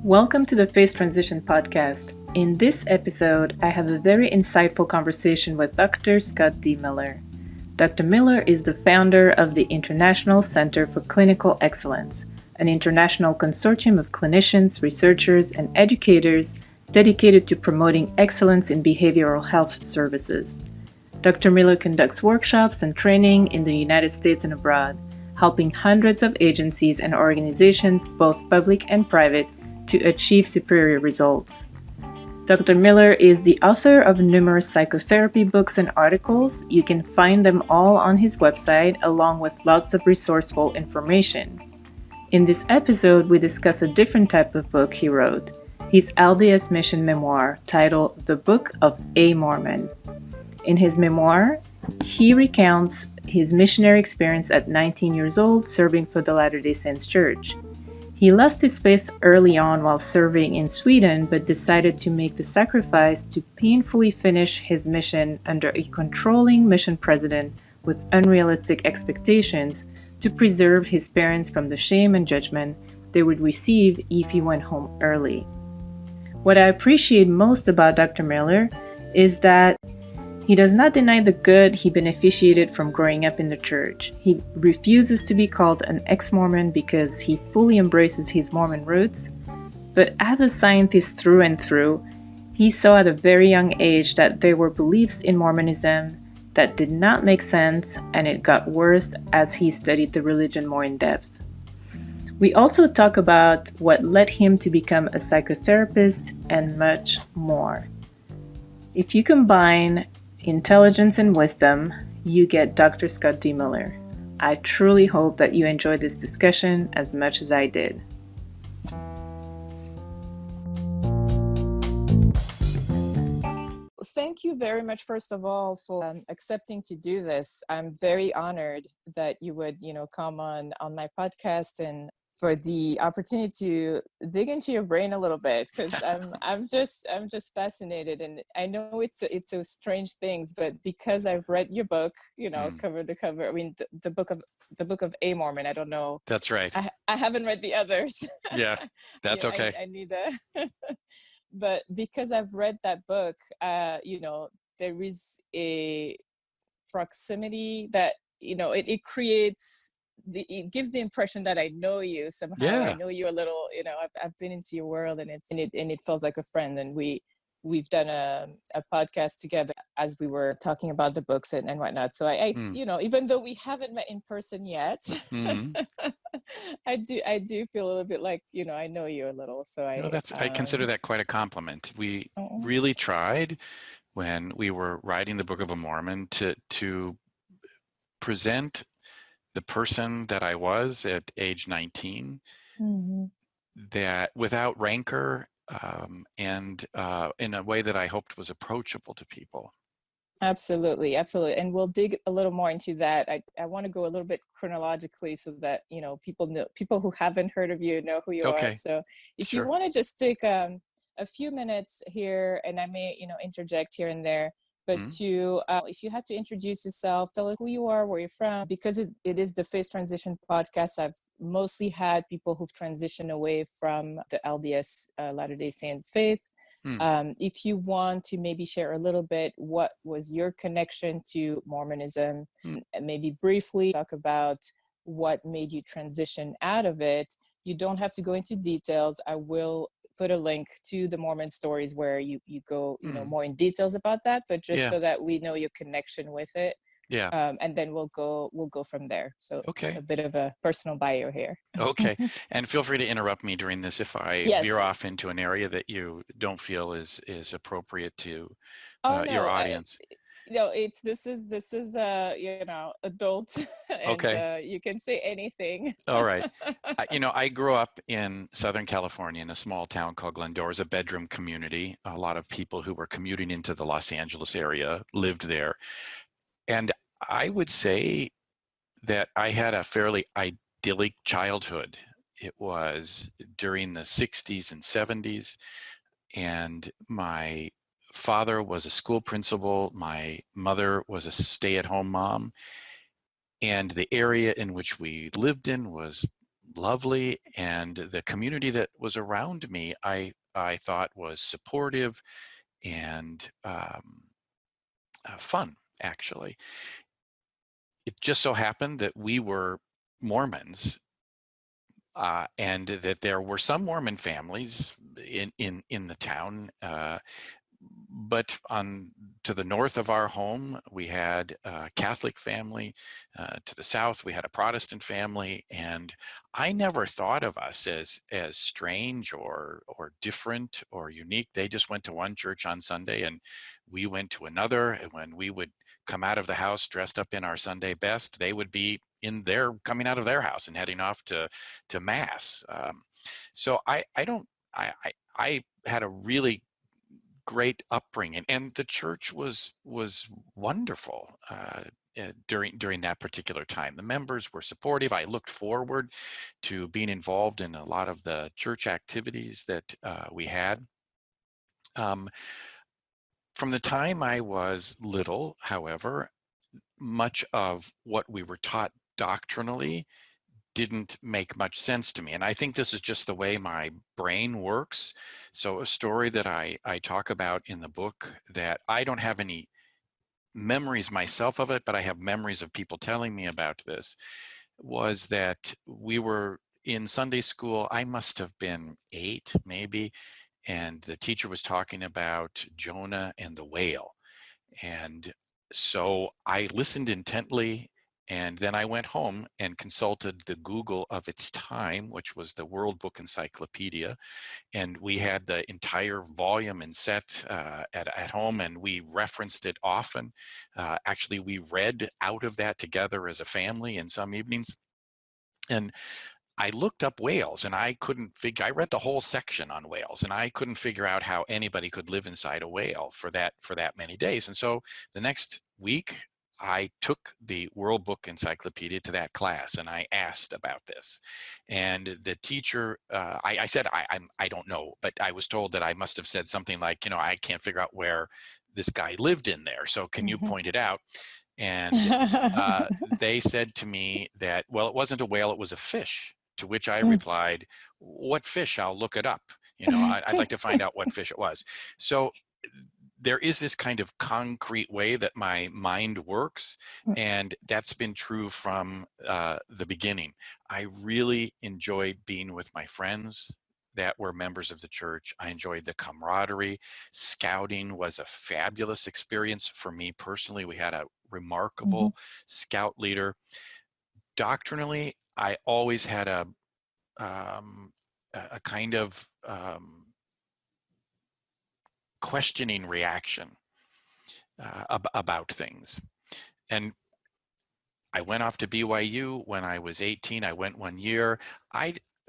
Welcome to the Faith Transition Podcast. In this episode, I have a very insightful conversation with Dr. Scott D. Miller. Dr. Miller is the founder of the International Center for Clinical Excellence, an international consortium of clinicians, researchers, and educators dedicated to promoting excellence in behavioral health services. Dr. Miller conducts workshops and training in the United States and abroad, helping hundreds of agencies and organizations, both public and private, to achieve superior results. Dr. Miller is the author of numerous psychotherapy books and articles. You can find them all on his website, along with lots of resourceful information. In this episode, we discuss a different type of book he wrote, his LDS Mission memoir titled The Book of A Mormon. In his memoir, he recounts his missionary experience at 19 years old serving for the Latter-day Saints Church. He lost his faith early on while serving in Sweden, but decided to make the sacrifice to painfully finish his mission under a controlling mission president with unrealistic expectations to preserve his parents from the shame and judgment they would receive if he went home early. What I appreciate most about Dr. Miller is that he does not deny the good he beneficiated from growing up in the church. He refuses to be called an ex-Mormon because he fully embraces his Mormon roots. But as a scientist through and through, he saw at a very young age that there were beliefs in Mormonism that did not make sense, and it got worse as he studied the religion more in depth. We also talk about what led him to become a psychotherapist and much more. If you combine intelligence and wisdom, you get Dr. Scott D. Miller. I truly hope that you enjoyed this discussion as much as I did. Thank you very much, first of all, for accepting to do this. I'm very honored that you would, come on my podcast and for the opportunity to dig into your brain a little bit, because I'm just fascinated, and I know it's so strange things, but because I've read your book, cover to cover. I mean, the book of A Mormon. I don't know. That's right. I haven't read the others. Yeah, that's okay. I need that. But because I've read that book, there is a proximity that it creates. It gives the impression that I know you somehow. Yeah. I know you a little. I've been into your world, and it feels like a friend. And we've done a podcast together as we were talking about the books and whatnot. So I even though we haven't met in person yet, I do feel a little bit like I know you a little. So I consider that quite a compliment. We really tried when we were writing the Book of a Mormon to present the person that I was at age 19, that without rancor and in a way that I hoped was approachable to people. Absolutely. And we'll dig a little more into that. I want to go a little bit chronologically so that people who haven't heard of you know who you are. So if you want to just take a few minutes here, and I may interject here and there. But if you had to introduce yourself, tell us who you are, where you're from, because it is the Faith Transition Podcast. I've mostly had people who've transitioned away from the LDS Latter-day Saints faith. If you want to maybe share a little bit, what was your connection to Mormonism, and maybe briefly talk about what made you transition out of it. You don't have to go into details. I will put a link to the Mormon stories where you go more in details about that, but just so that we know your connection with it. And then we'll go from there. So a bit of a personal bio here. Okay. And feel free to interrupt me during this if I veer off into an area that you don't feel is appropriate to your audience. This is adult, and you can say anything. All right. I grew up in Southern California in a small town called Glendora. It's a bedroom community. A lot of people who were commuting into the Los Angeles area lived there. And I would say that I had a fairly idyllic childhood. It was during the 60s and 70s, and my father was a school principal. My mother was a stay-at-home mom, and the area in which we lived in was lovely, and the community that was around me, I thought was supportive and fun, actually. It just so happened that we were Mormons, and that there were some Mormon families in the town. But to the north of our home, we had a Catholic family. To the south, we had a Protestant family, and I never thought of us as strange or different or unique. They just went to one church on Sunday, and we went to another. And when we would come out of the house dressed up in our Sunday best, they would be coming out of their house and heading off to mass. So I had a really great upbringing, and the church was wonderful during that particular time. The members were supportive. I looked forward to being involved in a lot of the church activities that we had. From the time I was little, however, much of what we were taught doctrinally didn't make much sense to me. And I think this is just the way my brain works. So a story that I talk about in the book, that I don't have any memories myself of it, but I have memories of people telling me about this, was that we were in Sunday school. I must have been 8 maybe, and the teacher was talking about Jonah and the whale. And so I listened intently, and then I went home and consulted the Google of its time, which was the World Book Encyclopedia. And we had the entire volume and set at home, and we referenced it often. Actually, we read out of that together as a family in some evenings. And I looked up whales, and I read the whole section on whales, and I couldn't figure out how anybody could live inside a whale for that many days. And so the next week, I took the World Book Encyclopedia to that class, and I asked about this. And the teacher, I said, I don't know, but I was told that I must have said something like, I can't figure out where this guy lived in there. So can you point it out? And they said to me that, well, it wasn't a whale, it was a fish. To which I replied, what fish? I'll look it up. I'd like to find out what fish it was. So there is this kind of concrete way that my mind works, and that's been true from the beginning. I really enjoyed being with my friends that were members of the church. I enjoyed the camaraderie. Scouting was a fabulous experience for me personally. We had a remarkable scout leader. Doctrinally, I always had a kind of questioning reaction about things. And I went off to BYU when I was 18. I went 1 year.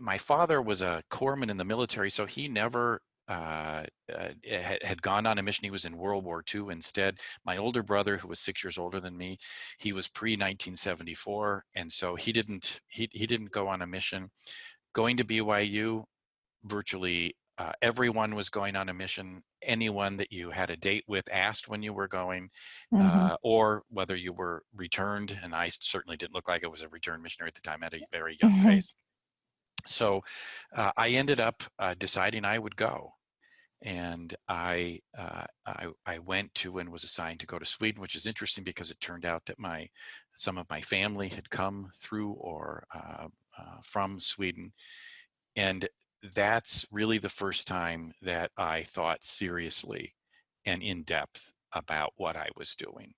My father was a corpsman in the military, so he never had gone on a mission. He was in World War II instead. My older brother, who was 6 years older than me, he was pre-1974, and so he didn't go on a mission. Going to BYU, virtually everyone was going on a mission. Anyone that you had a date with asked when you were going, or whether you were returned, and I certainly didn't look like I was a returned missionary at the time. I had a very young face. So I ended up deciding I would go. And I went to and was assigned to go to Sweden, which is interesting because it turned out that some of my family had come through or from Sweden. And that's really the first time that I thought seriously and in depth about what I was doing.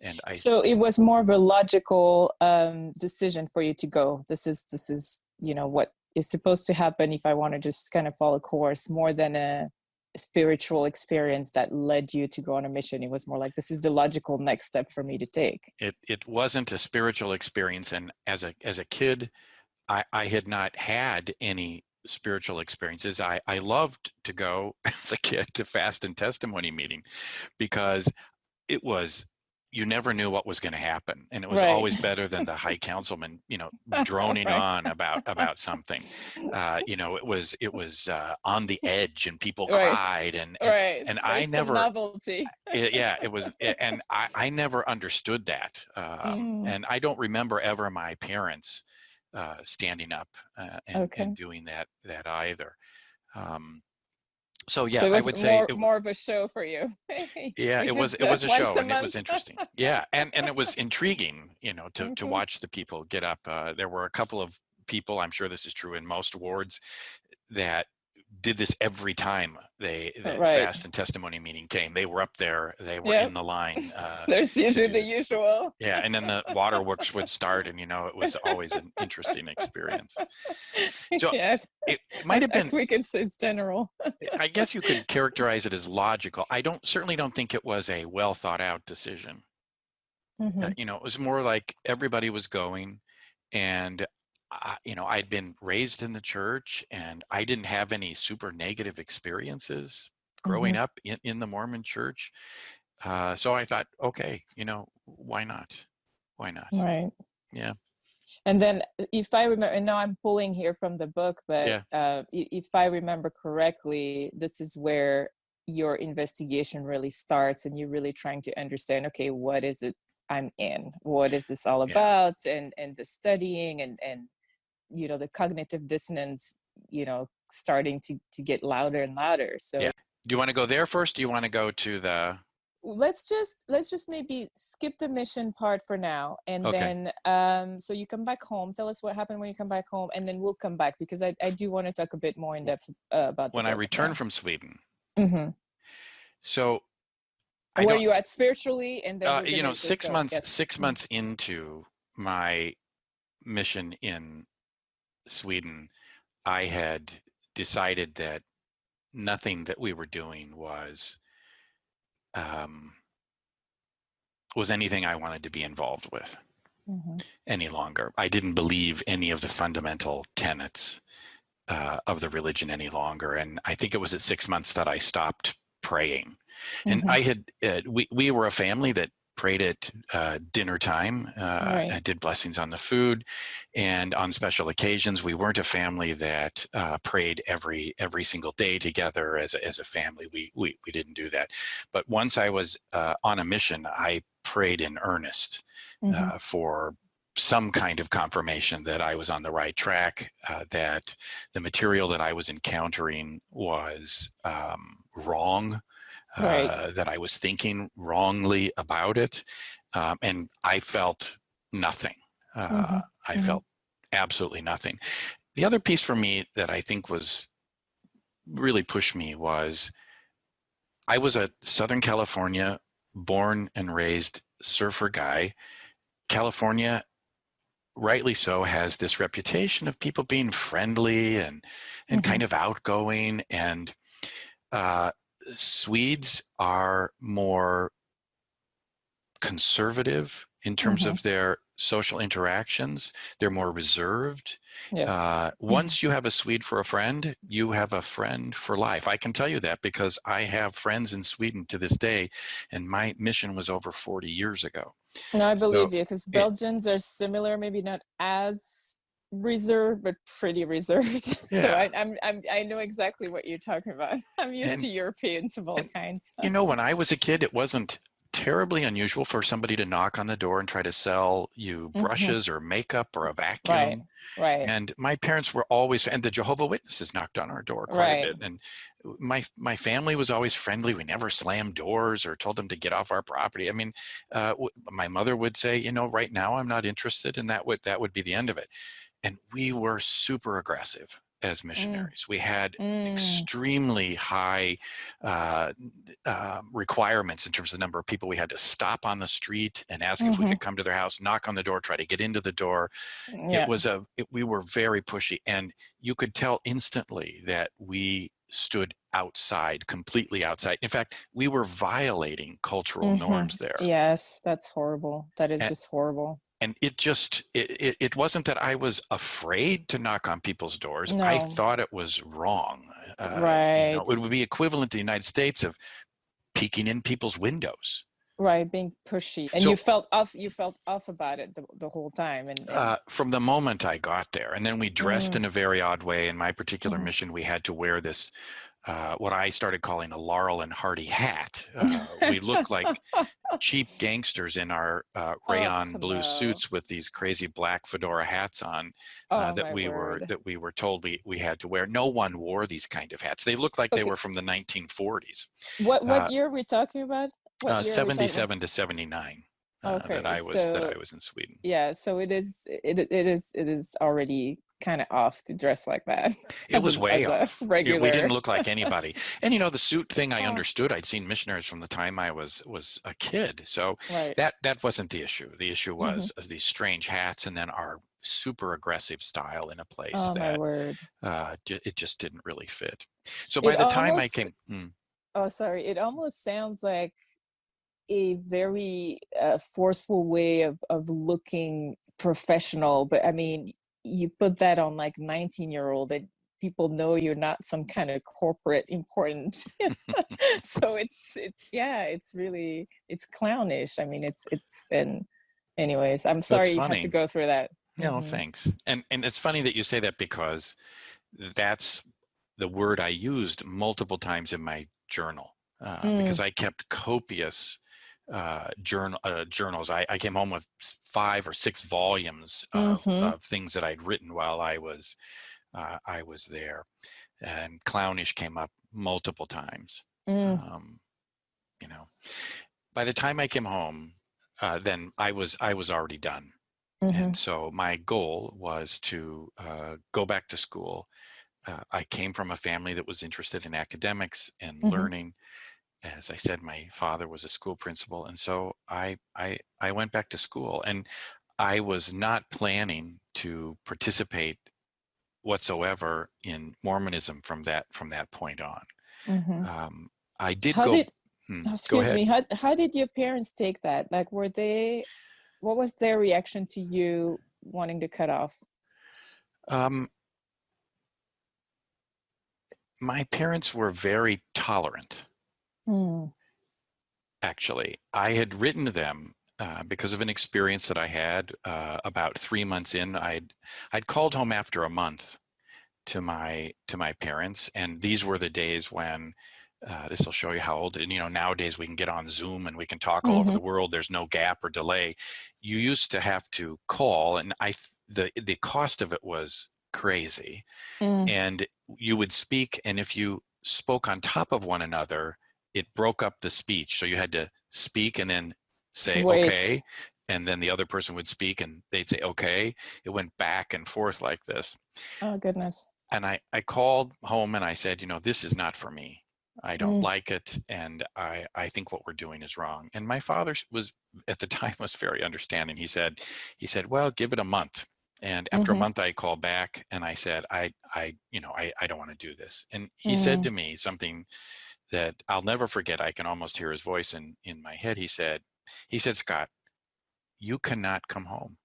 And So it was more of a logical decision for you to go. This is what is supposed to happen if I want to just kind of follow course, more than a spiritual experience that led you to go on a mission. It was more like, this is the logical next step for me to take. It wasn't a spiritual experience, and as a kid, I had not had any spiritual experiences. I loved to go as a kid to fast and testimony meeting, because it was, you never knew what was going to happen, and it was Right. always better than the high councilman, droning Right. on about something. It was on the edge, and people Right. cried, and Right. and I There's some never, novelty. it was, and I never understood that, and I don't remember ever my parents standing up and Okay. doing that either. So yeah, So it I was would say more of a show for you. yeah, it was a Once show, a and it was month. interesting. Yeah, and it was intriguing, to Mhm. watch the people get up. There were a couple of people, I'm sure this is true in most wards, that did this every time that Right. fast and testimony meeting came. They were up there, they were Yeah. in the line There's to usually do the this. usual. Yeah, and then the waterworks would start, and it was always an interesting experience. So Yeah. it might have been, We can say it's general. I guess you could characterize it as logical. I certainly don't think it was a well thought out decision. Mm-hmm. It was more like everybody was going, and I'd been raised in the church, and I didn't have any super negative experiences Mm-hmm. growing up in the Mormon church. So I thought, okay, why not? Why not? Right. Yeah. And then if I remember, and now I'm pulling here from the book, but Yeah. If I remember correctly, this is where your investigation really starts, and you're really trying to understand, okay, what is it I'm in? What is this all Yeah. about? And the studying and the cognitive dissonance, starting to get louder and louder. So Yeah. Do you want to go there first? Do you want to go to the? let's just maybe skip the mission part for now, and Okay. then so you come back home, tell us what happened when you come back home, and then we'll come back, because I do want to talk a bit more in depth about the When I book returned from Sweden. now. So I Where don't, you at spiritually, and then we're gonna just 6 go. months, Yes. 6 months into my mission in Sweden, I had decided that nothing that we were doing um, was anything I wanted to be involved with Mm-hmm. any longer. I didn't believe any of the fundamental tenets of the religion any longer, and I think it was at 6 months that I stopped praying. And Mm-hmm. I had we were a family that prayed at dinner time. Right. I did blessings on the food, and on special occasions. We weren't a family that prayed every single day together as a family. We didn't do that. But once I was on a mission, I prayed in earnest Mm-hmm. for some kind of confirmation that I was on the right track, that the material that I was encountering was wrong, Right. that I was thinking wrongly about it, and I felt nothing. Mm-hmm. I Mm-hmm. felt absolutely nothing. The other piece for me that I think was really pushed me was I was a Southern California born and raised surfer guy. California, rightly so, has this reputation of people being friendly and Mm-hmm. kind of outgoing, and Swedes are more conservative in terms Mm-hmm. of their social interactions. They're more reserved. Yes. Once you have a Swede for a friend, you have a friend for life. I can tell you that because I have friends in Sweden to this day, and my mission was over 40 years ago. No, I So believe you, because Belgians are similar, maybe not as reserved, but pretty reserved. So yeah. I know exactly what you're talking about. I'm used to And, Europeans of all and kinds. when I was a kid, it wasn't terribly unusual for somebody to knock on the door and try to sell you Mm-hmm. brushes or makeup or a Right. vacuum. Right. And my parents were always, and the Jehovah Witnesses knocked on our door quite a Right. bit. And my family was always friendly. We never slammed doors or told them to get off our property. I mean, my mother would say, right now I'm not interested, and that would be the end of it. And we were super aggressive as Mm. missionaries. We had Mm. extremely high requirements in terms of the number of people we had to stop on the street and ask if we Mm-hmm. could come to their house, knock on the door, try to get into the door. Yeah. We were very pushy, and you could tell instantly that we stood outside, completely outside. In fact, we were violating cultural Mm-hmm. norms there. Yes, that's horrible. That is And, just horrible. and it wasn't that I was afraid to knock on people's doors. I No. thought it was wrong. Right. It would be equivalent to the United States of peeking in people's windows. Right, being pushy, and So you felt off about it the whole time, and from the moment I got there, and then we dressed in a very odd way. In my particular mm-hmm. mission, we had to wear this, what I started calling a Laurel and Hardy hat. We looked like cheap gangsters in our Oh rayon blue no! suits with these crazy black fedora hats on, Oh that my word! we were told we had to wear. No one wore these kind of hats. They looked like they Okay, were from the 1940s. what Uh, year are we talking about? What year are we talking about? 77 to 79, Okay, that so I was in Sweden. yeah, so it is already kind of off to dress like that It was way as a off. We didn't regular. look like anybody. And the suit thing, I Oh, understood. I'd seen missionaries from the time I was a kid. So right. that wasn't the issue. The issue Hmm. was these strange hats and then our super aggressive style in a place Oh my that word! it just didn't really fit. So by It the time I almost. came, Oh, sorry. It almost sounds like a very forceful way of looking professional, but I mean, you put that on like 19-year-old that people know you're not some kind of corporate important. So it's yeah, it's really, it's clownish. I mean, it's and anyways, I'm that's sorry you had to funny. go through that. No, Hmm. thanks. And it's funny that you say that, because that's the word I used multiple times in my journal, Mm, because I kept copious journals. I came home with 5 or 6 volumes mm-hmm, of things that I'd written while I was there, and clownish came up multiple times. mm, Um, you know, by the time I came home, then I was already done. mm-hmm, And so my goal was to go back to school. I came from a family that was interested in academics and mm-hmm. learning. As I said, my father was a school principal, and so I went back to school, and I was not planning to participate whatsoever in Mormonism from that point on. Mm-hmm. Um, I did How go. did, Go excuse ahead. me, how did your parents take that? Like, were they, what was their reaction to you wanting to cut off? Um, my parents were very tolerant. Mm, Actually, I had written to them because of an experience that I had about 3 months in. I'd called home after a month to my parents, and these were the days when this will show you how old. And nowadays we can get on Zoom and we can talk all over mm-hmm, the world. There's no gap or delay. You used to have to call, and the cost of it was crazy. mm, And you would speak, and if you spoke on top of one another, it broke up the speech. So you had to speak and then say wait. okay, and then the other person would speak and they'd say okay. It went back and forth like this. Oh, goodness. And I called home and I said, this is not for me. I don't Mm, like it, and I think what we're doing is wrong. And my father was, at the time, was very understanding. He said, well, give it a month. And after a mm-hmm, month, I called back and I said, I don't want to do this. And he said mm, to me something that I'll never forget. I can almost hear his voice in my head. He said, Scott, you cannot come home.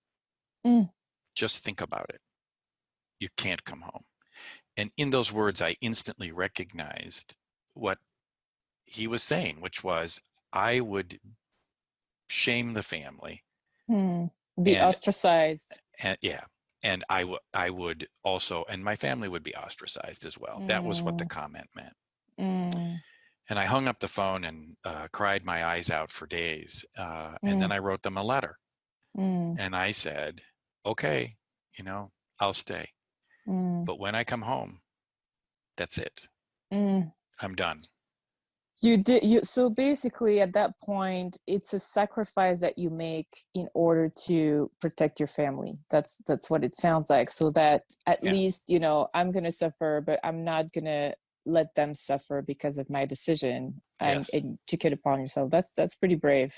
mm, Just think about it. You can't come home. And in those words, I instantly recognized what he was saying, which was I would shame the family, mm. Be and ostracized. yeah, and I would also, and my family would be ostracized as well. That was what the Mm, comment meant. mm, And I hung up the phone and cried my eyes out for days. And then mm, I wrote them a letter, mm, and I said, okay, I'll stay. mm, But when I come home, that's it. mm. I'm done. So basically at that point it's a sacrifice that you make in order to protect your family. That's what it sounds like, so that at Yeah. least I'm going to suffer, but I'm not going to let them suffer because of my decision, Yes. and took it upon yourself. That's pretty brave.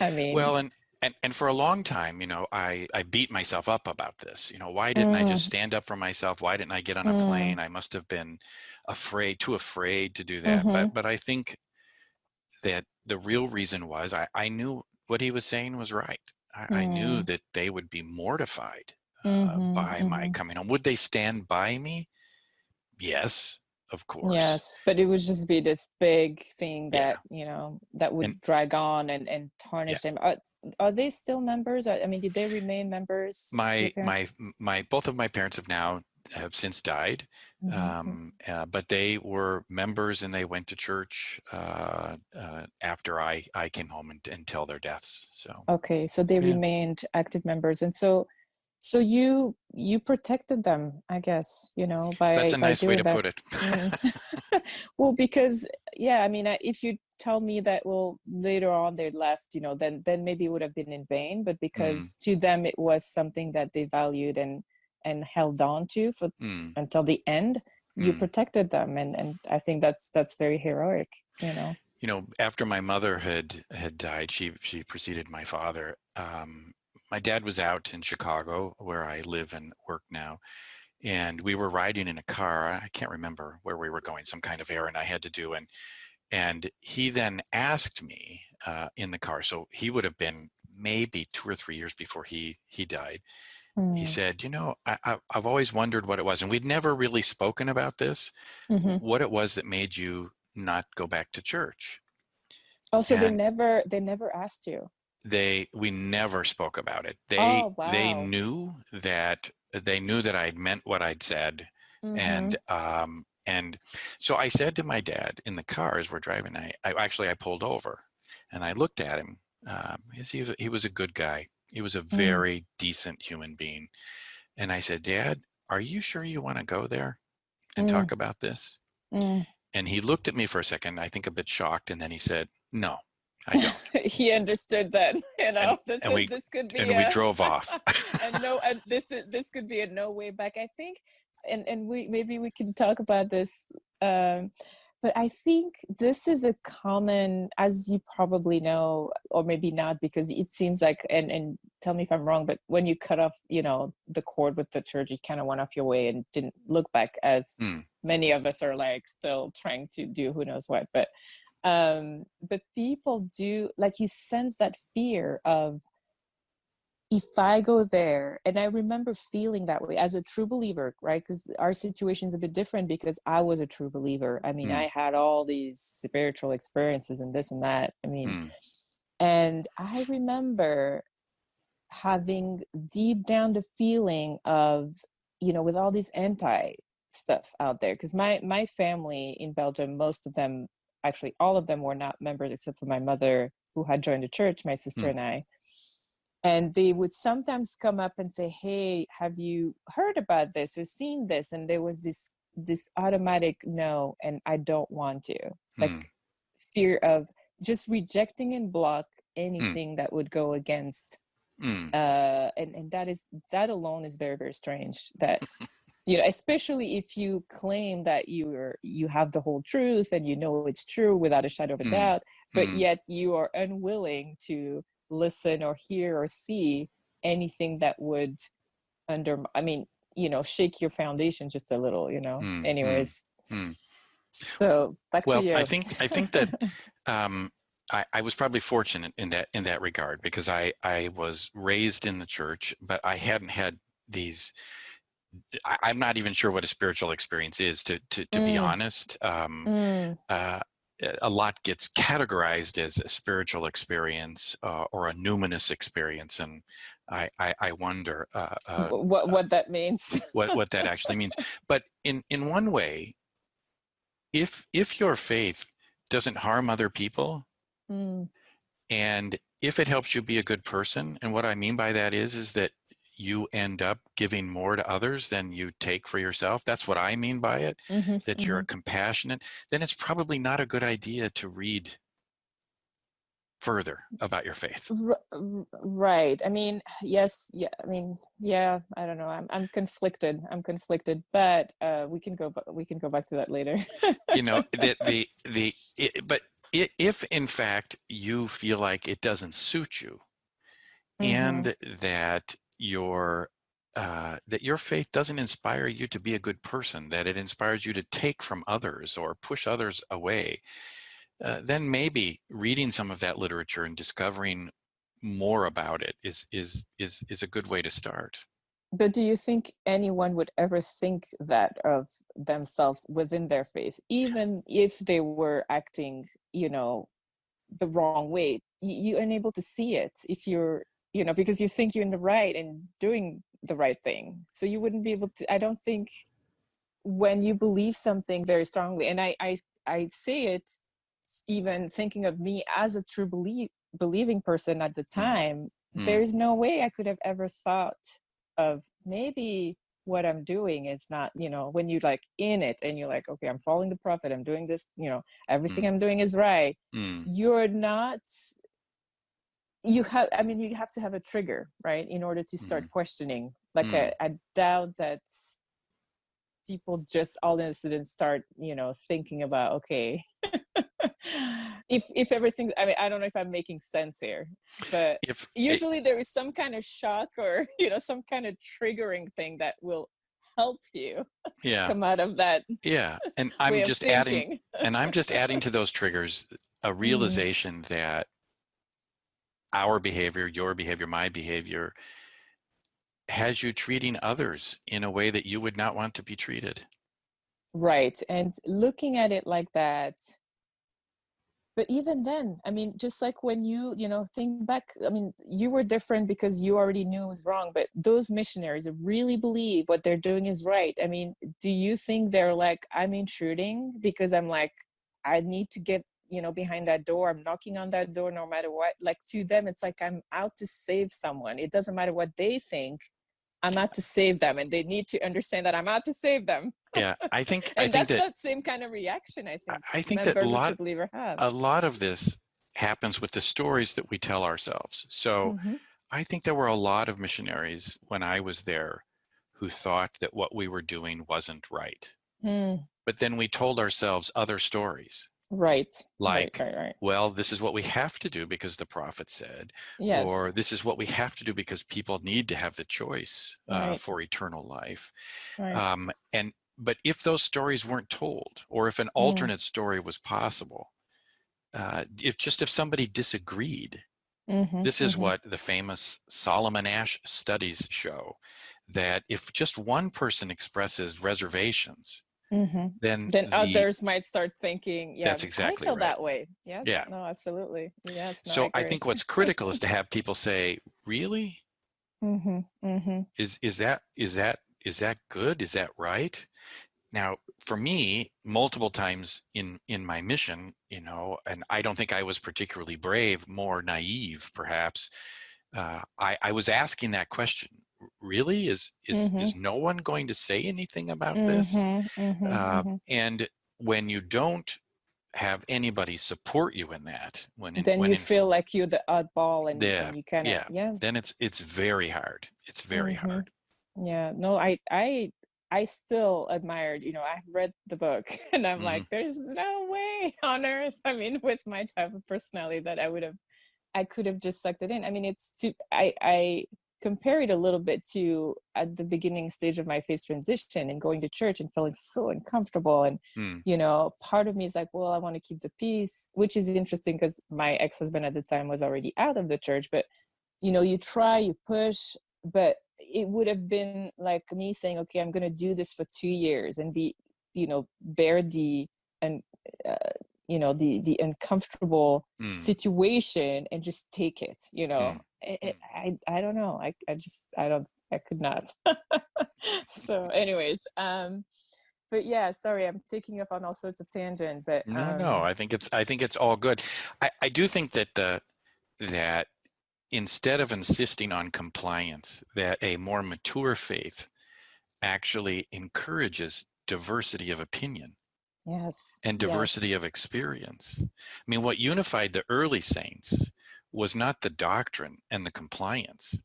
I mean, Well, and for a long time, I beat myself up about this. Why didn't I just mm, stand up for myself? Why didn't I get on a mm, plane? I must have been too afraid to do that. But mm-hmm, but I think that the real reason was I knew what he was saying was right. I knew mm, that they would be mortified mm-hmm, by my mm-hmm, coming home. Would they stand by me? Yes. of course. Yes, but it would just be this big thing Yeah. that, that And would drag on and yeah, tarnish them. Are they still members? I mean, did they remain members, your my parents? my my both of my parents have since died, Mm-hmm. but they were members and they went to church after I came home until their deaths. So Okay, so they yeah, remained active members, and so you protected them, I guess, that's by a nice way doing to that. put it. Mm. Well, because yeah, I mean, if you tell me that, well, later on they left, then maybe it would have been in vain. But mm, because to them it was something that they valued and held on to for mm, until the end, you mm. protected them, and I think that's very heroic. After my mother had died, she preceded my father. My dad was out in Chicago, where I live and work now, and we were riding in a car. I can't remember where we were going, some kind of errand I had to do, and he then asked me in the car. So he would have been maybe 2 or 3 years before he died. He Mm. said, I've always wondered what it was, and we'd never really spoken about this, Hmm. what it was that made you not go back to church. Also, they And never asked you. we never spoke about it. They Oh, they wow. knew that I'd meant what I'd said, Mm-hmm. and so I said to my dad in the car as we're driving, I pulled over and I looked at him. He was a good guy. He was a Mm. very decent human being. And I said, Dad, are you sure you want to go there and Mm. talk about this? Mm. And he looked at me for a second, I think a bit shocked, and then he said, No, I don't. He understood that, And this and is we this could be and we a drove off. and no, and this could be a no way back, I think. And we maybe we can talk about this, um but I think this is a common, as you probably know, or maybe not, because it seems like, and tell me if I'm wrong, but when you cut off, the cord with the church, you kind of went off your way and didn't look back, as Mm, many of us are like still trying to do who knows what. But people do, like, you sense that fear of, if I go there, and I remember feeling that way as a true believer, right? Because our situation is a bit different, because I was a true believer. I mean, mm, I had all these spiritual experiences and this and that. I mean, mm, and I remember having deep down the feeling of, with all these anti stuff out there, because my family in Belgium, most of them, actually all of them, were not members except for my mother, who had joined the church, my sister mm, and I. And they would sometimes come up and say, hey, have you heard about this or seen this? And there was this automatic no, and I don't want to, mm, like, fear of just rejecting and block mm, anything that would go against, mm, and that alone is very, very strange, that, especially if you claim that you have the whole truth, and it's true without a shadow of a mm, doubt, but mm, yet you are unwilling to listen or hear or see anything that would I mean, shake your foundation just a little, mm, mm, anyways. mm. So back to Well, I you. think that um, I was probably fortunate in that regard, because I was raised in the church, but I hadn't had these. I'm not even sure what a spiritual experience is, to be Mm, honest. mm. Uh, a lot gets categorized as a spiritual experience or a numinous experience, and I wonder What that means. what that actually means. But in one way, if your faith doesn't harm other people, Mm, and if it helps you be a good person, and what I mean by that is that you end up giving more to others than you take for yourself. That's what I mean by it, hmm, that you're hmm. compassionate, then it's probably not a good idea to read further about your faith. Right. I mean, yes, yeah. I mean, yeah. I don't know. I'm conflicted. But we can go back to that later. That but if in fact you feel like it doesn't suit you, Hmm. and that your faith doesn't inspire you to be a good person, that it inspires you to take from others or push others away, then maybe reading some of that literature and discovering more about it is a good way to start. But do you think anyone would ever think that of themselves within their faith, even if they were acting, the wrong way? You're unable to see it if you're, because you think you're in the right and doing the right thing. So you wouldn't be able to, I don't think, when you believe something very strongly, and I say it even thinking of me as a true believing person at the time, there's no way I could have ever thought of maybe what I'm doing is not, when you like in it and you're like, okay, I'm following the prophet, I'm doing this, everything I'm doing is right. You're not, you have to have a trigger, right, in order to start questioning. Like I doubt that people just all of a sudden start, thinking about, okay, if everything, I don't know if I'm making sense here, but usually there is some kind of shock or, some kind of triggering thing that will help you come out of that. Yeah. And I'm just adding to those triggers a realization that our behavior, your behavior, my behavior has you treating others in a way that you would not want to be treated. Right. And looking at it like that. But even then, just like when you think back, you were different because you already knew it was wrong, but those missionaries really believe what they're doing is right. Do you think they're like, I'm intruding because I'm like, I need to get, behind that door, I'm knocking on that door no matter what? Like, to them, it's like, I'm out to save someone. It doesn't matter what they think. I'm out to save them, and they need to understand that I'm out to save them. Yeah, I think that same kind of reaction, I think that a lot of this happens with the stories that we tell ourselves. So I think there were a lot of missionaries when I was there who thought that what we were doing wasn't right. But then we told ourselves other stories. Right. Like, right. Well, this is what we have to do because the prophet said, yes. Or this is what we have to do because people need to have the choice for eternal life. Right. But if those stories weren't told, or if an alternate story was possible, if somebody disagreed, this is what the famous Solomon Asch studies show, that if just one person expresses reservations, then others might start thinking, that's exactly I feel right. that way. Yes. Yeah. No, absolutely. Yes. No, So I think what's critical is to have people say, really? Is that good? Is that right? Now, for me, multiple times in my mission, and I don't think I was particularly brave, more naive, perhaps. I was asking that question. Really, is no one going to say anything about this? And when you don't have anybody support you in that, then you feel like you're the oddball, and you kind of then it's very hard. It's very hard. Yeah. No, I still admired, I've read the book and I'm like, there's no way on earth, with my type of personality that I could have just sucked it in. I compare it a little bit to at the beginning stage of my faith transition and going to church and feeling so uncomfortable. And, part of me is like, well, I want to keep the peace, which is interesting because my ex-husband at the time was already out of the church, but, you try, you push, but it would have been like me saying, okay, I'm going to do this for 2 years and bear the uncomfortable situation and just take it, I don't know. I could not. So anyways, but yeah, sorry, I'm taking up on all sorts of tangent, but no, I think it's all good. I do think that that instead of insisting on compliance, that a more mature faith actually encourages diversity of opinion. Yes. And diversity of experience. What unified the early saints was not the doctrine and the compliance,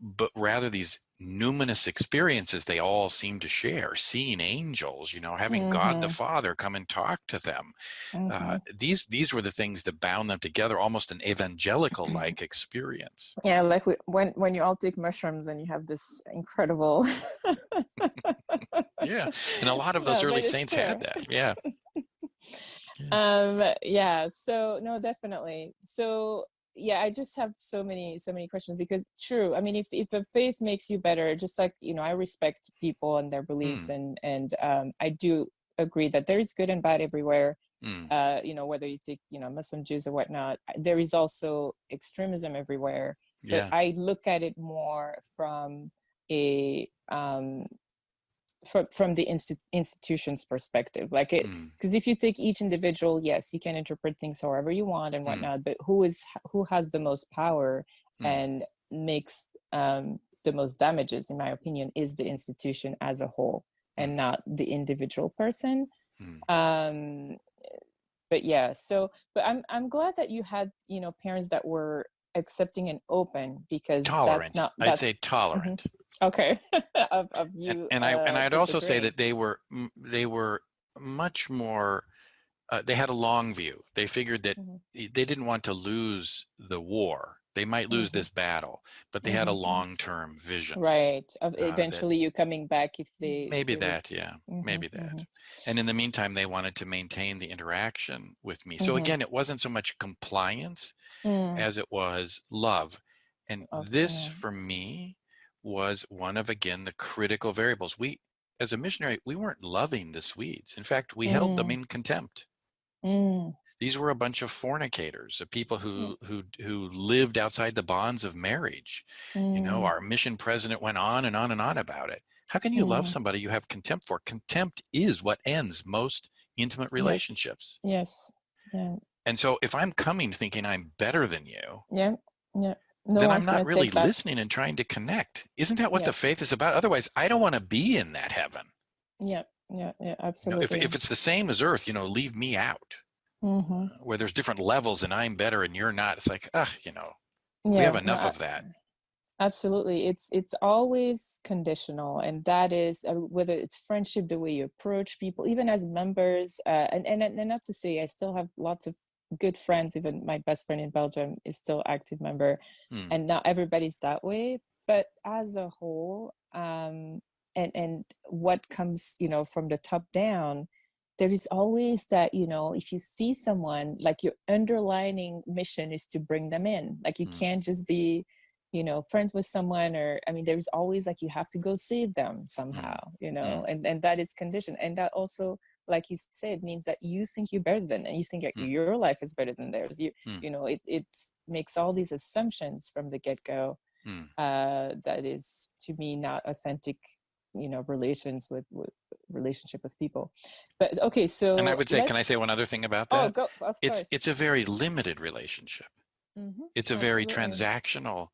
but rather these numinous experiences they all seem to share, seeing angels, having God the Father come and talk to them. These were the things that bound them together, almost an evangelical-like experience. Yeah, like when you all take mushrooms and you have this incredible... Yeah, and a lot of those early saints had that. Yeah. Yeah, so no, definitely. So yeah, I just have so many questions, because true, I mean, if a faith makes you better, just like, I respect people and their beliefs, Mm, and I do agree that there is good and bad everywhere. mm, Whether you take, Muslim, Jews, or whatnot, there is also extremism everywhere. But yeah. I look at it more from a from the institution's perspective, like it, Mm, because if you take each individual, yes, you can interpret things however you want and mm, whatnot, but who has the most power mm, and makes the most damages, in my opinion, is the institution as a whole, and mm, not the individual person. mm. um but yeah, so, but I'm glad that you had, parents that were accepting and open, because Tolerant. I'd say mhm. tolerant. Okay. Of you And I'd also say disagreeing. that they were much more. They had a long view. They figured that Mhm, they didn't want to lose the war. They might lose mhm, this battle, but they had a mhm, mhm. long-term vision. Right, of That eventually you coming back if maybe they would. that, yeah, Mhm, maybe that. mhm, And in the meantime, they wanted to maintain the interaction with me. So mhm. again, it wasn't so much compliance Mm. as it was love. And this, Okay. for me, was one of, again, the critical variables. As a missionary, we weren't loving the Swedes. In fact, we held them Mm, in contempt. mm, These were a bunch of fornicators, of people mm, who lived outside the bonds of marriage. mm, Our mission president went on and on and on about it. How can you love mm. somebody you have contempt for? Contempt is what ends most intimate Yeah. relationships. Yes. Yeah. And so if I'm coming thinking I'm better than you, Yeah. Yeah. No then I'm one's not gonna really take that. listening and trying to connect. Isn't that what the Yeah. faith is about? Otherwise, I don't want to be in that heaven. Yeah. Yeah. Yeah. If Absolutely. it's the same as earth, leave me out. Mm-hmm. Where there's different levels and I'm better and you're not. It's like, we have Yeah. No. enough of that. Absolutely. It's always conditional, and that is whether it's friendship, the way you approach people, even as members. And not to say, I still have lots of good friends. Even my best friend in Belgium is still active member, Hmm. and not everybody's that way. But as a whole, and what comes, from the top down, there is always that, if you see someone, like, your underlining mission is to bring them in. Like, you Hmm. can't just be, friends with someone, or, I mean, there's always, like, you have to go save them Hmm. somehow, Hmm. and that is conditioned. And that also, like you said, means that you think you're better than, and you think that Hmm. your life is better than theirs. Hmm. It makes all these assumptions from the get-go, Hmm. that is, to me, not authentic, relationship with people. But okay, And I so would say, can I let's. say one other thing about Oh, that? go, of It's course. a very limited relationship. It's a very Absolutely. transactional,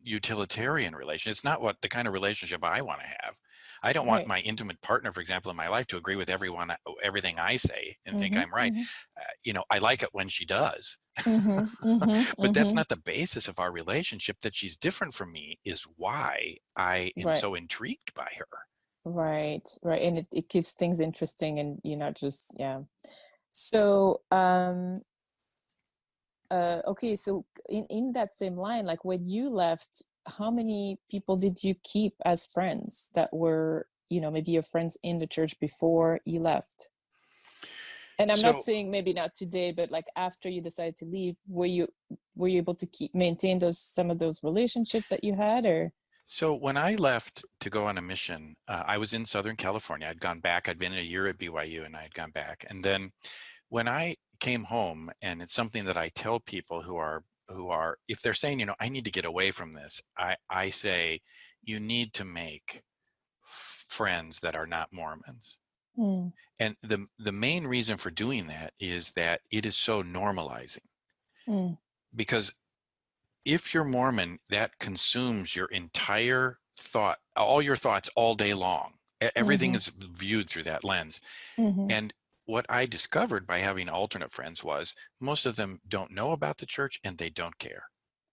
utilitarian relation. It's not what the kind of relationship I want to have. I don't want Right. my intimate partner, for example, in my life, to agree with everything I say and think Mm-hmm, I'm right. mm-hmm, I like it when she does, mm-hmm, mm-hmm, but that's mm-hmm. not the basis of our relationship. That she's different from me is why I am Right. so intrigued by her. Right. Right. And it keeps things interesting, and you're not just, yeah. So, okay, so in that same line, like, when you left, how many people did you keep as friends that were, maybe your friends in the church before you left? And I'm not So, saying maybe not today, but like after you decided to leave, were you able to maintain some of those relationships that you had, or? so when I left to go on a mission, I was in Southern California. I'd gone back. I'd been a year at BYU, and I had gone back. And then when I came home, and it's something that I tell people who are, if they're saying, I need to get away from this, I say, you need to make friends that are not Mormons. Mm, And the main reason for doing that is that it is so normalizing. mm, Because if you're Mormon, that consumes your entire thought, all your thoughts all day long. Everything mm-hmm, is viewed through that lens. mm-hmm, And what I discovered by having alternate friends was most of them don't know about the church and they don't care.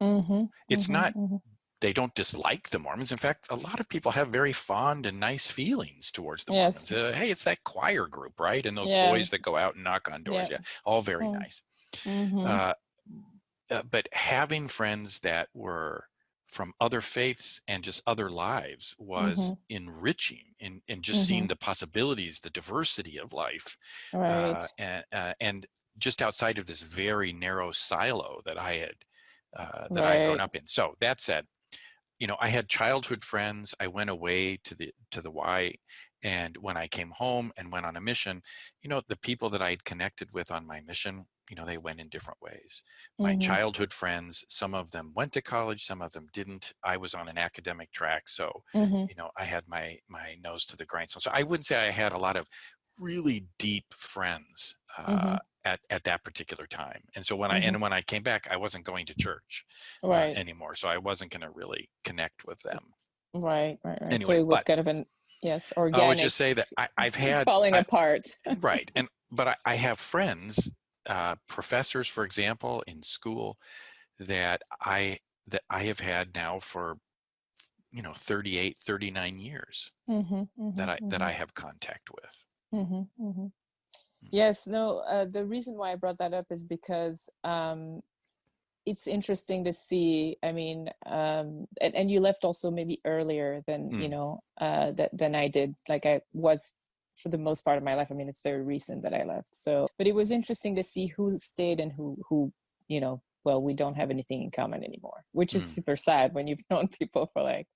mm-hmm, It's mm-hmm, not, mm-hmm. they don't dislike the Mormons. In fact, a lot of people have very fond and nice feelings towards the Yes. Mormons. Hey, it's that choir group, right? And those Yeah. boys that go out and knock on doors. Yeah. Yeah, all very Mm, nice. mm-hmm, Uh, but having friends that were from other faiths and just other lives was mm-hmm, enriching in just mm-hmm. seeing the possibilities, the diversity of life, Right. and just outside of this very narrow silo that I had that I'd grown up in. So that said, I had childhood friends. I went away to the Y, and when I came home and went on a mission, the people that I'd connected with on my mission, they went in different ways. My childhood friends, some of them went to college, some of them didn't. I was on an academic track, so I had my nose to the grindstone. So I wouldn't say I had a lot of really deep friends at that particular time. And so when I came back, I wasn't going to church anymore. So I wasn't going to really connect with them. Right. Anyway, so it was kind of organic. I would just say that I've had falling apart. Right. But I have friends, professors, for example, in school that I have had now for 38, 39 years that I have contact with. Yes, no, the reason why I brought that up is because it's interesting to see, I mean, and you left also maybe earlier than, than I did. Like I was for the most part of my life. I mean, it's very recent that I left. So, but it was interesting to see who stayed and who, well, we don't have anything in common anymore, which is super sad when you've known people for like,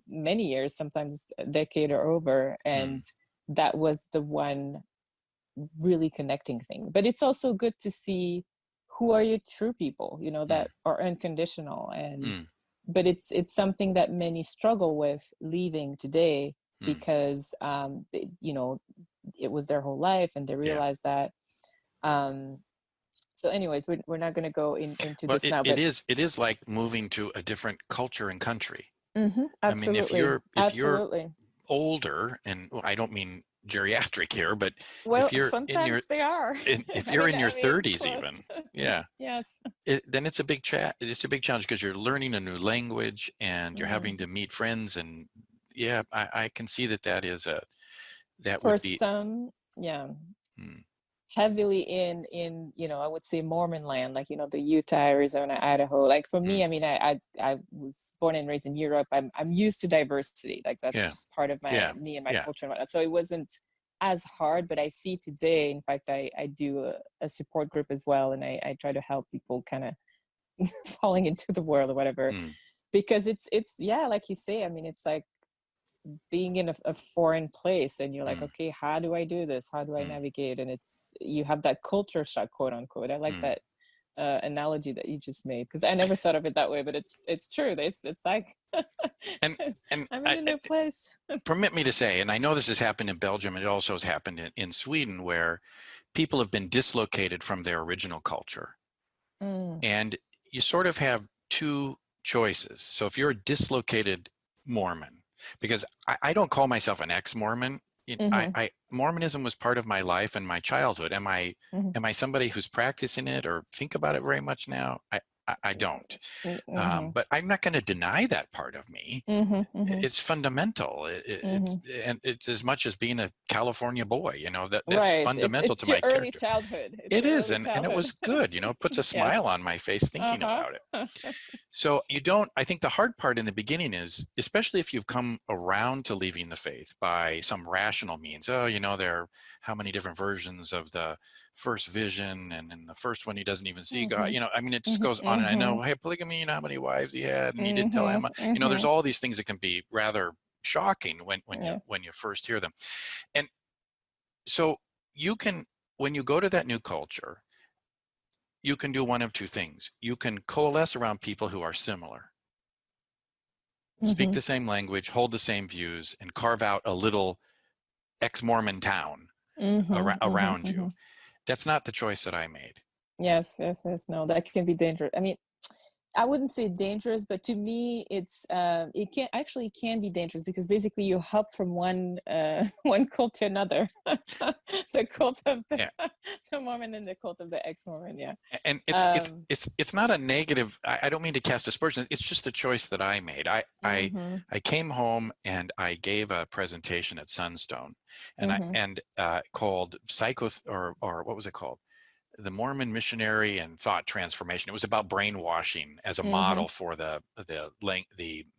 many years, sometimes a decade or over. And that was the one really connecting thing. But it's also good to see who are your true people, that are unconditional. And but it's something that many struggle with leaving today because it was their whole life and they realized that. So anyways, we're not going to go into this now. But it is like moving to a different culture and country. Absolutely. I mean, if you're older, and I don't mean geriatric here, but if you're sometimes they are. If you're in your 30s even, yes, then it's a big it's a big challenge because you're learning a new language and you're having to meet friends, and I can see that is that for would be some heavily in I would say Mormon land, like the Utah, Arizona, Idaho. Like for me, I mean, I was born and raised in Europe. I'm used to diversity. Like that's just part of me and my culture and whatnot. So it wasn't as hard, but I see today, in fact, I do a support group as well, and I try to help people kind of falling into the world or whatever, because it's like you say, I mean, it's like being in a foreign place and you're like, okay, how do I do this? How do I navigate? And you have that culture shock, quote unquote. I like that analogy that you just made, because I never thought of it that way, but it's true. It's like and I'm in a new place. Permit me to say, and I know this has happened in Belgium, and it also has happened in Sweden, where people have been dislocated from their original culture. And you sort of have two choices. So if you're a dislocated Mormon, because I don't call myself an ex-Mormon. Mormonism was part of my life and my childhood. Am I somebody who's practicing it or think about it very much now? I don't. But I'm not going to deny that part of me. It's fundamental. And it's as much as being a California boy, that's fundamental to my character. Early childhood. It is, and it was good. It puts a smile on my face thinking about it. So I think the hard part in the beginning is, especially if you've come around to leaving the faith by some rational means. Oh, there are how many different versions of the first vision, and in the first one he doesn't even see God. I mean, it just goes on. And I know, hey, polygamy, how many wives he had, and he didn't tell Emma. There's all these things that can be rather shocking when you first hear them. And so when you go to that new culture, you can do one of two things. You can coalesce around people who are similar, speak the same language, hold the same views, and carve out a little ex-Mormon town around you. That's not the choice that I made. Yes. No, that can be dangerous. I mean, I wouldn't say dangerous, but to me, it can be dangerous, because basically you hop from one cult to another, the cult of the Mormon and the cult of the ex-Mormon. Yeah. And it's not a negative. I don't mean to cast aspersions. It's just a choice that I made. I came home and I gave a presentation at Sunstone, and called or what was it called? The Mormon Missionary and Thought Transformation. It was about brainwashing as a model for the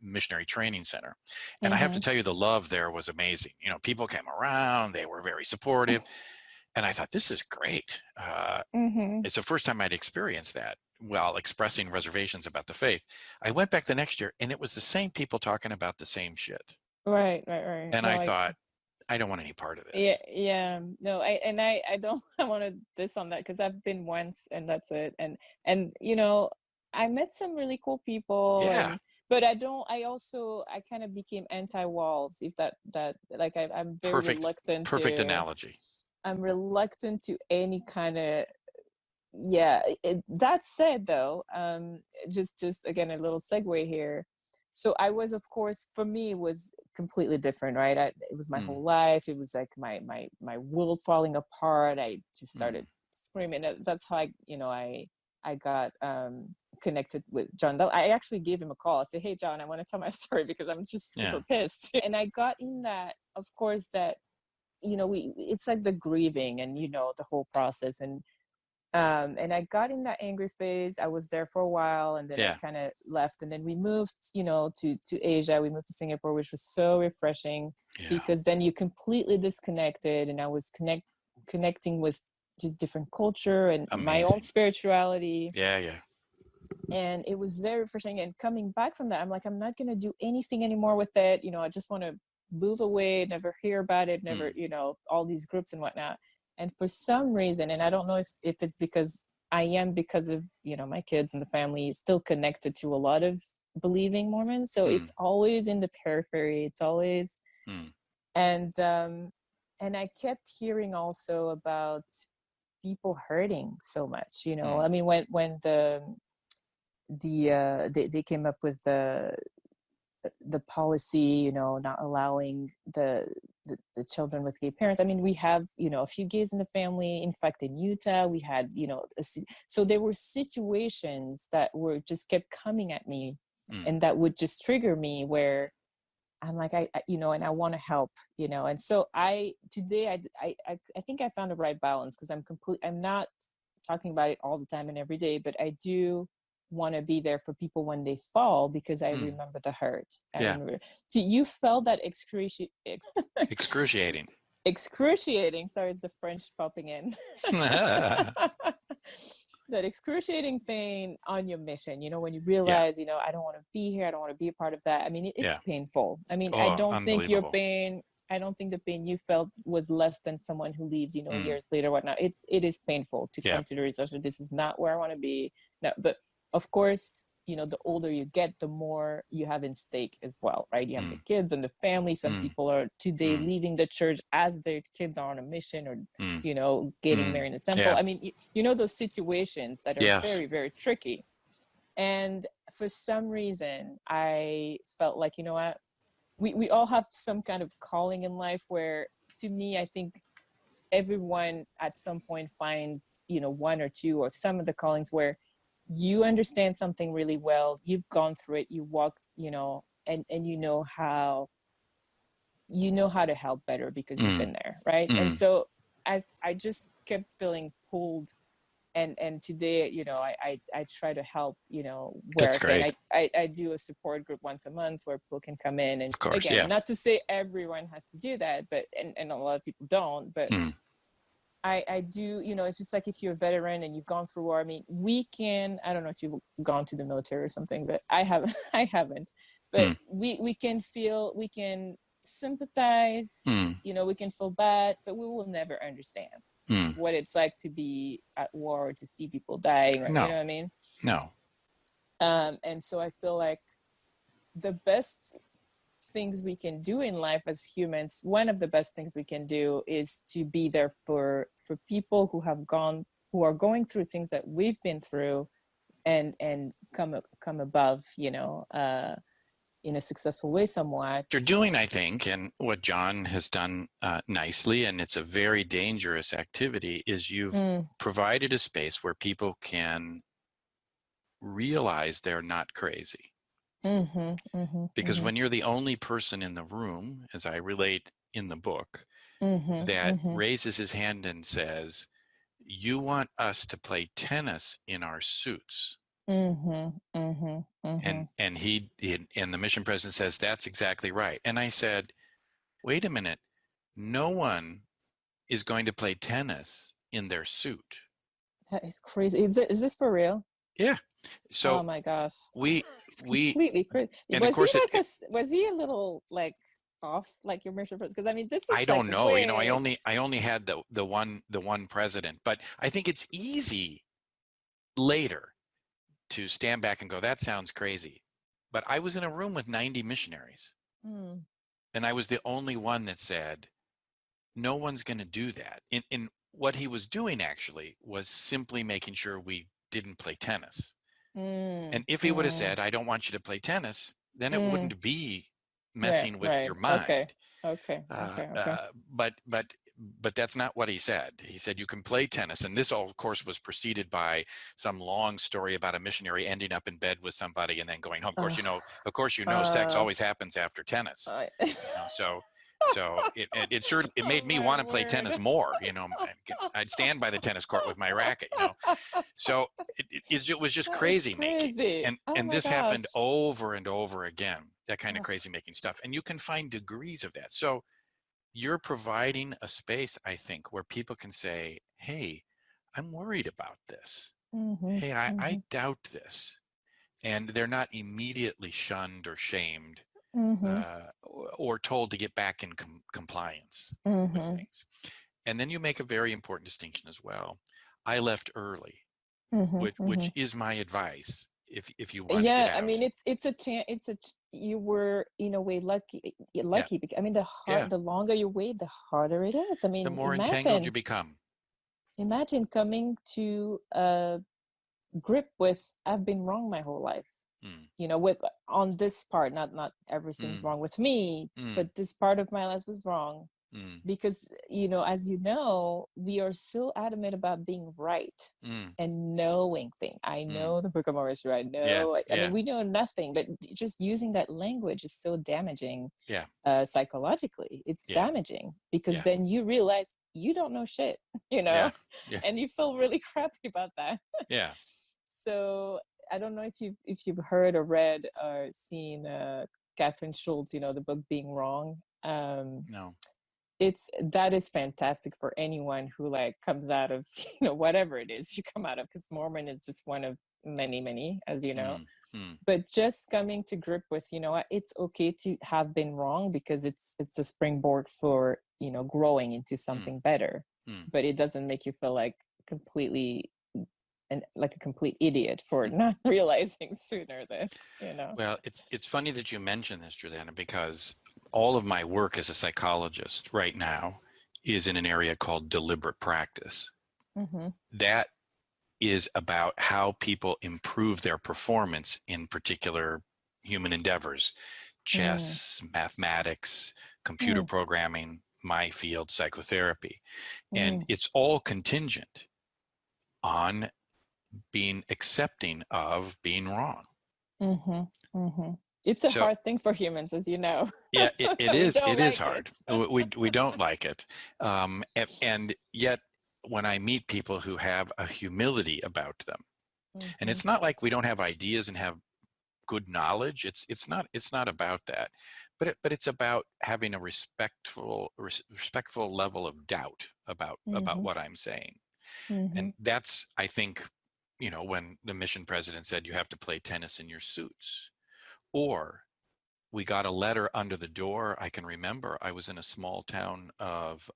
missionary training center. And I have to tell you, the love there was amazing. People came around, they were very supportive. And I thought, this is great. It's the first time I'd experienced that while expressing reservations about the faith. I went back the next year, and it was the same people talking about the same shit. Right. And No, I thought, I don't want any part of yeah, this. yeah. No, I don't I want to diss on that because I've been once and that's it. And I met some really cool people Yeah. but I kind of became anti-walls, if that like I'm very reluctant Perfect to analogy. I'm reluctant to any kind of that said though, just again a little segue here. So I was, of course, for me it was completely different, right? It was my whole life. It was like my world falling apart. I just started screaming. That's how I got connected with John. I actually gave him a call. I said, "Hey John, I want to tell my story because I'm just super pissed." And I got in that, of course, that it's like the grieving and the whole process. And I got in that angry phase. I was there for a while, and then I kind of left. And then we moved, to Asia. We moved to Singapore, which was so refreshing because then you completely disconnected, and I was connecting with just different culture and my own spirituality. Yeah. And it was very refreshing. And coming back from that, I'm like, I'm not going to do anything anymore with it. I just want to move away, never hear about it, never, all these groups and whatnot. And for some reason, and I don't know if it's because because of, my kids and the family, still connected to a lot of believing Mormons. So it's always in the periphery. It's always, and I kept hearing also about people hurting so much, I mean, when they came up with the policy, not allowing the children with gay parents. I mean, we have, a few gays in the family. In fact, in Utah, we had, so there were situations that were just kept coming at me and that would just trigger me where I'm like, I and I want to help, and so today I think I found the right balance because I'm not talking about it all the time and every day, but I do want to be there for people when they fall because I remember the hurt. So you felt that Excruciating. Excruciating. Sorry, it's the French popping in. That excruciating pain on your mission, when you realize, I don't want to be here. I don't want to be a part of that. I mean, it's painful. I mean, I don't think the pain you felt was less than someone who leaves, years later, whatnot. It is painful to come to the resolution. This is not where I want to be. No, but of course, the older you get, the more you have in stake as well, right? You have the kids and the family. Some people are today leaving the church as their kids are on a mission or, getting married in a temple. I mean, those situations that are very, very tricky. And for some reason, I felt like, you know what, we all have some kind of calling in life where, to me, I think everyone at some point finds, one or two or some of the callings where you understand something really well, you've gone through it, you walk, and you know how to help better because you've been there, right? And so I just kept feeling pulled, and today, I try to help, where That's I can. great. I do a support group once a month where people can come in, and again, not to say everyone has to do that, but and a lot of people don't, but I do, it's just like if you're a veteran and you've gone through war. I mean, I don't know if you've gone to the military or something, but I haven't. But we can sympathize, we can feel bad, but we will never understand what it's like to be at war or to see people dying, or, you know what I mean? No. And so I feel like the best things we can do in life as humans, one of the best things we can do is to be there for people who are going through things that we've been through, and come above, in a successful way somewhat. You're doing, I think, and what John has done nicely, and it's a very dangerous activity, is you've provided a space where people can realize they're not crazy. Because when you're the only person in the room, as I relate in the book, that raises his hand and says, you want us to play tennis in our suits. And he and the mission president says, that's exactly right. And I said, wait a minute, no one is going to play tennis in their suit. That is crazy. Is this for real? Yeah. So oh my gosh, we completely crazy. and of course Was he a little like off, like your mission? Because I mean, this is I like don't know. way... I only had the one president, but I think it's easy later to stand back and go, that sounds crazy. But I was in a room with 90 missionaries, and I was the only one that said, no one's going to do that. In what he was doing actually was simply making sure we didn't play tennis. And if he would have said, I don't want you to play tennis, then it wouldn't be messing with your mind. Okay. But that's not what he said. He said, you can play tennis. And this, of course, was preceded by some long story about a missionary ending up in bed with somebody and then going home. Of course, sex always happens after tennis. So it made me want to play tennis more. I'd stand by the tennis court with my racket. So it was just crazy making, and this happened over and over again. That kind of crazy making stuff, and you can find degrees of that. So you're providing a space, I think, where people can say, "Hey, I'm worried about this. Hey, I doubt this," and they're not immediately shunned or shamed. Or told to get back in compliance with things. And then you make a very important distinction as well. I left early, which is my advice if you want to get out. I mean, you were in a way lucky. Because, I mean, the longer you wait, the harder it is. I mean, the more entangled you become. Imagine coming to a grip with, I've been wrong my whole life. With on this part, not everything's wrong with me, but this part of my life was wrong. Because, as you know, we are so adamant about being right and knowing things. I know the Book of Mormon is right. I mean, we know nothing, but just using that language is so damaging. Psychologically, it's damaging because then you realize you don't know shit, and you feel really crappy about that. So I don't know if you've heard or read or seen Catherine Schultz, the book Being Wrong. No. That is fantastic for anyone who comes out of whatever it is you come out of, because Mormon is just one of many, as you know. But just coming to grip with it's okay to have been wrong, because it's a springboard for growing into something better. But it doesn't make you feel like completely like a complete idiot for not realizing sooner than Well, it's funny that you mention this, Juliana, because all of my work as a psychologist right now is in an area called deliberate practice. That is about how people improve their performance in particular human endeavors: chess, mathematics, computer programming, my field, psychotherapy. And it's all contingent on being accepting of being wrong. It's a hard thing for humans, as you know. Yeah, it is. It is hard. We don't like it. And yet, when I meet people who have a humility about them, and it's not like we don't have ideas and have good knowledge. It's not about that, but it's about having a respectful level of doubt about what I'm saying. And that's, I think, when the mission president said you have to play tennis in your suits, or we got a letter under the door. I can remember I was in a small town of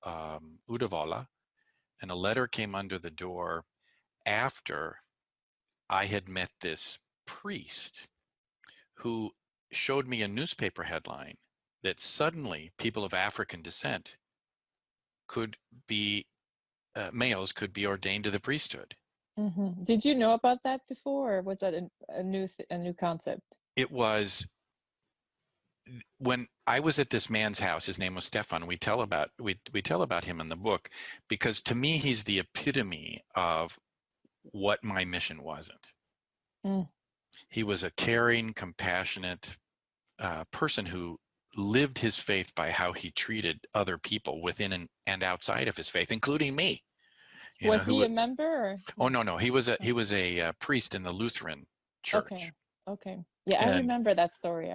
Uddevalla, and a letter came under the door after I had met this priest who showed me a newspaper headline that suddenly people of African descent could be, males could be ordained to the priesthood. Did you know about that before, or was that a new concept? It was when I was at this man's house. His name was Stefan. We tell about him in the book, because to me he's the epitome of what my mission wasn't. He was a caring, compassionate person who lived his faith by how he treated other people within and outside of his faith, including me. Was he a member? Oh, no. He was a priest in the Lutheran church. Okay. Yeah, I remember that story.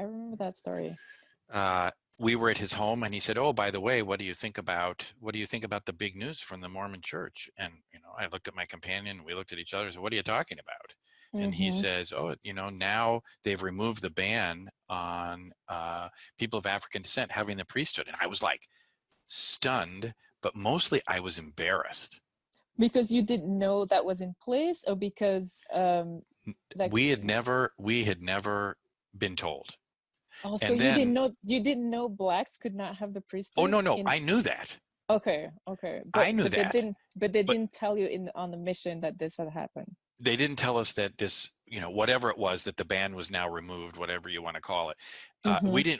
we were at his home, and he said, "Oh, by the way, what do you think about the big news from the Mormon Church?" And I looked at my companion. We looked at each other. And said, "What are you talking about?" And he says, "Oh, now they've removed the ban on people of African descent having the priesthood." And I was like stunned, but mostly I was embarrassed. Because you didn't know that was in place, or because we had never been told. Oh, so And then you didn't know blacks could not have the oh priesthood? no, I knew that. Okay. I knew But they that. didn't tell you on the mission that this had happened. They didn't tell us that this, whatever it was, that the ban was now removed, whatever you want to call it.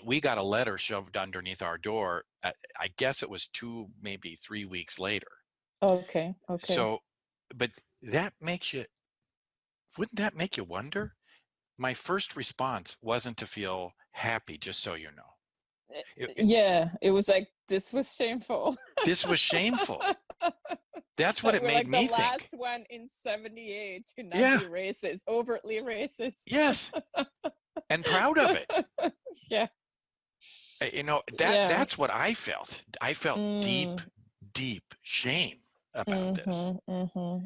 We got a letter shoved underneath our door. I guess it was 2, maybe 3 weeks later. Okay. So, but wouldn't that make you wonder? My first response wasn't to feel happy, just so you know. It was like, this was shameful. This was shameful. That's what it made me think. The last one in 78 to not be racist, overtly racist. Yes. And proud of it. Yeah. That's what I felt. I felt deep shame about this.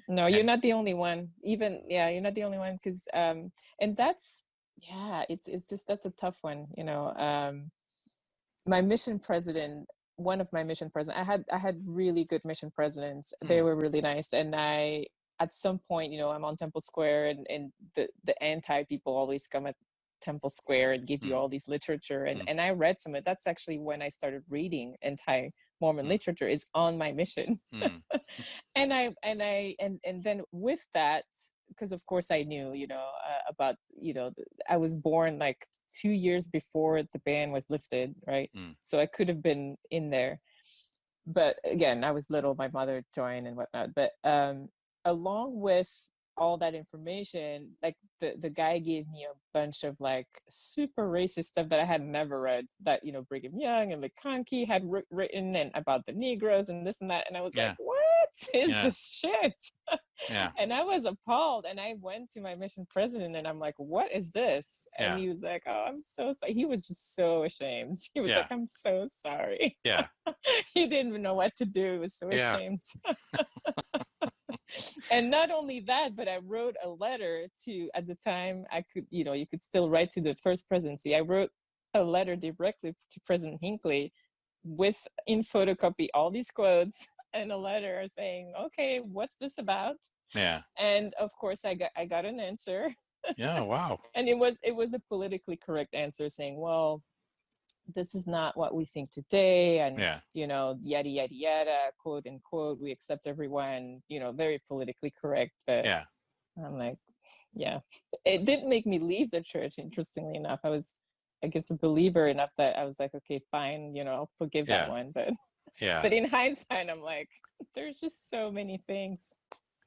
No, you're not the only one. You're not the only one, because and that's it's just, that's a tough one. My mission president, one of my mission presidents, I had really good mission presidents. They were really nice, and at some point, I'm on Temple Square, and the anti people always come at Temple Square and give you all these literature, and I read some of it. That's actually when I started reading anti-Mormon literature, is on my mission. and then with that, because of course I knew, about, I was born like 2 years before the ban was lifted, right? So I could have been in there, but again, I was little, my mother joined and whatnot. But along with all that information, like the guy gave me a bunch of like super racist stuff that I had never read, that Brigham Young and McConkie had written, and about the Negroes and this and that, and I was like, what is this shit? And I was appalled, and I went to my mission president, and I'm like, what is this? And he was like, oh, I'm so sorry. He was just so ashamed. He was like, I'm so sorry. He didn't even know what to do. He was so ashamed. And not only that, but I wrote a letter to, at the time I could, you could still write to the first presidency. I wrote a letter directly to President Hinckley in photocopy, all these quotes, and a letter saying, okay, what's this about? And of course I got an answer. Wow. And it was a politically correct answer, saying, well, this is not what we think today, and yada yada yada, quote unquote, we accept everyone, very politically correct. But I'm like, it didn't make me leave the church. Interestingly enough, I was, I guess, a believer enough that I was like, okay, fine, I'll forgive that one. But but in hindsight, I'm like, there's just so many things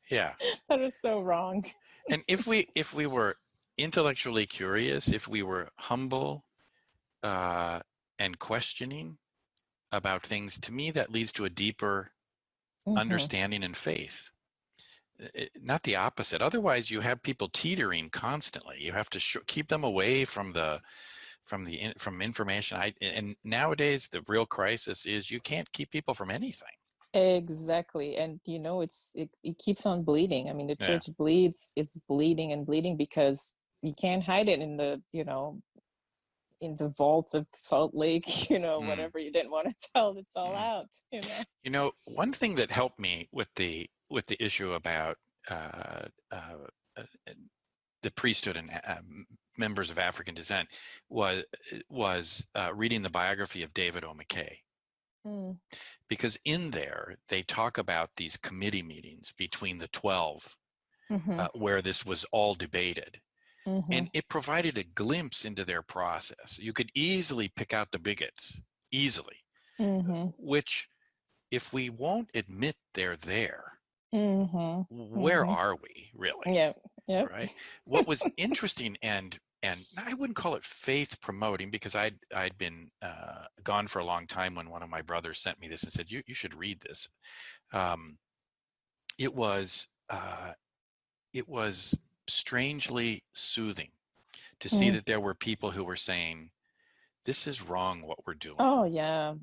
that are so wrong. And if we were intellectually curious, if we were humble and questioning about things, to me that leads to a deeper understanding and faith. Not the opposite. Otherwise, you have people teetering constantly. You have to keep them away from information. And nowadays, the real crisis is you can't keep people from anything. Exactly. And it keeps on bleeding. I mean, the church bleeds. It's bleeding and bleeding because you can't hide it in the in the vaults of Salt Lake, whatever you didn't want to tell, it's all out. One thing that helped me with the issue about the priesthood and members of African descent was reading the biography of David O. Mckay. Because in there, they talk about these committee meetings between the 12, where this was all debated. And it provided a glimpse into their process. You could easily pick out the bigots, which, if we won't admit they're there, where are we really? Right? What was interesting, and I wouldn't call it faith promoting, because I'd been gone for a long time when one of my brothers sent me this and said, you should read this. It was strangely soothing to see that there were people who were saying, this is wrong what we're doing. Oh yeah,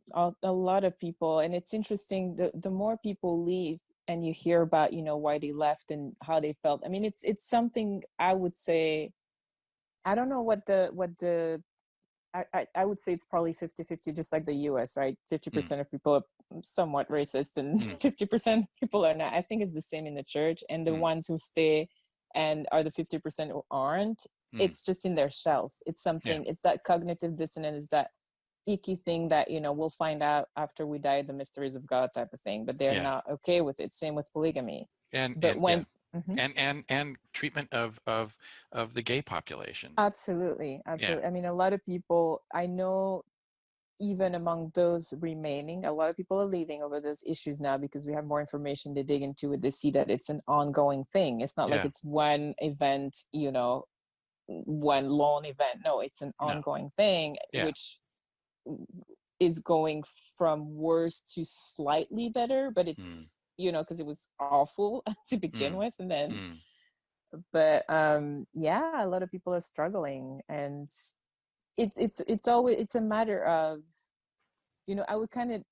a lot of people, and it's interesting. The more people leave, and you hear about why they left and how they felt. I mean, it's something I would say. I don't know what the I would say it's probably 50-50, just like the US, right? 50% of people are somewhat racist and 50% of people are not. I think it's the same in the church. And the ones who stay and are the 50% who aren't, it's just in their shelf. It's something, it's that cognitive dissonance, it's that icky thing that, we'll find out after we die, the mysteries of God type of thing, but they're not okay with it. Same with polygamy. But when and treatment of the gay population. Absolutely. I mean, a lot of people I know, even among those remaining, a lot of people are leaving over those issues now because we have more information to dig into it. They see that it's an ongoing thing. It's not like it's one event, one lone event. No, it's an ongoing thing, which is going from worse to slightly better, but it's because it was awful to begin with, and then but yeah, a lot of people are struggling, and it's always, it's a matter of, I would kind of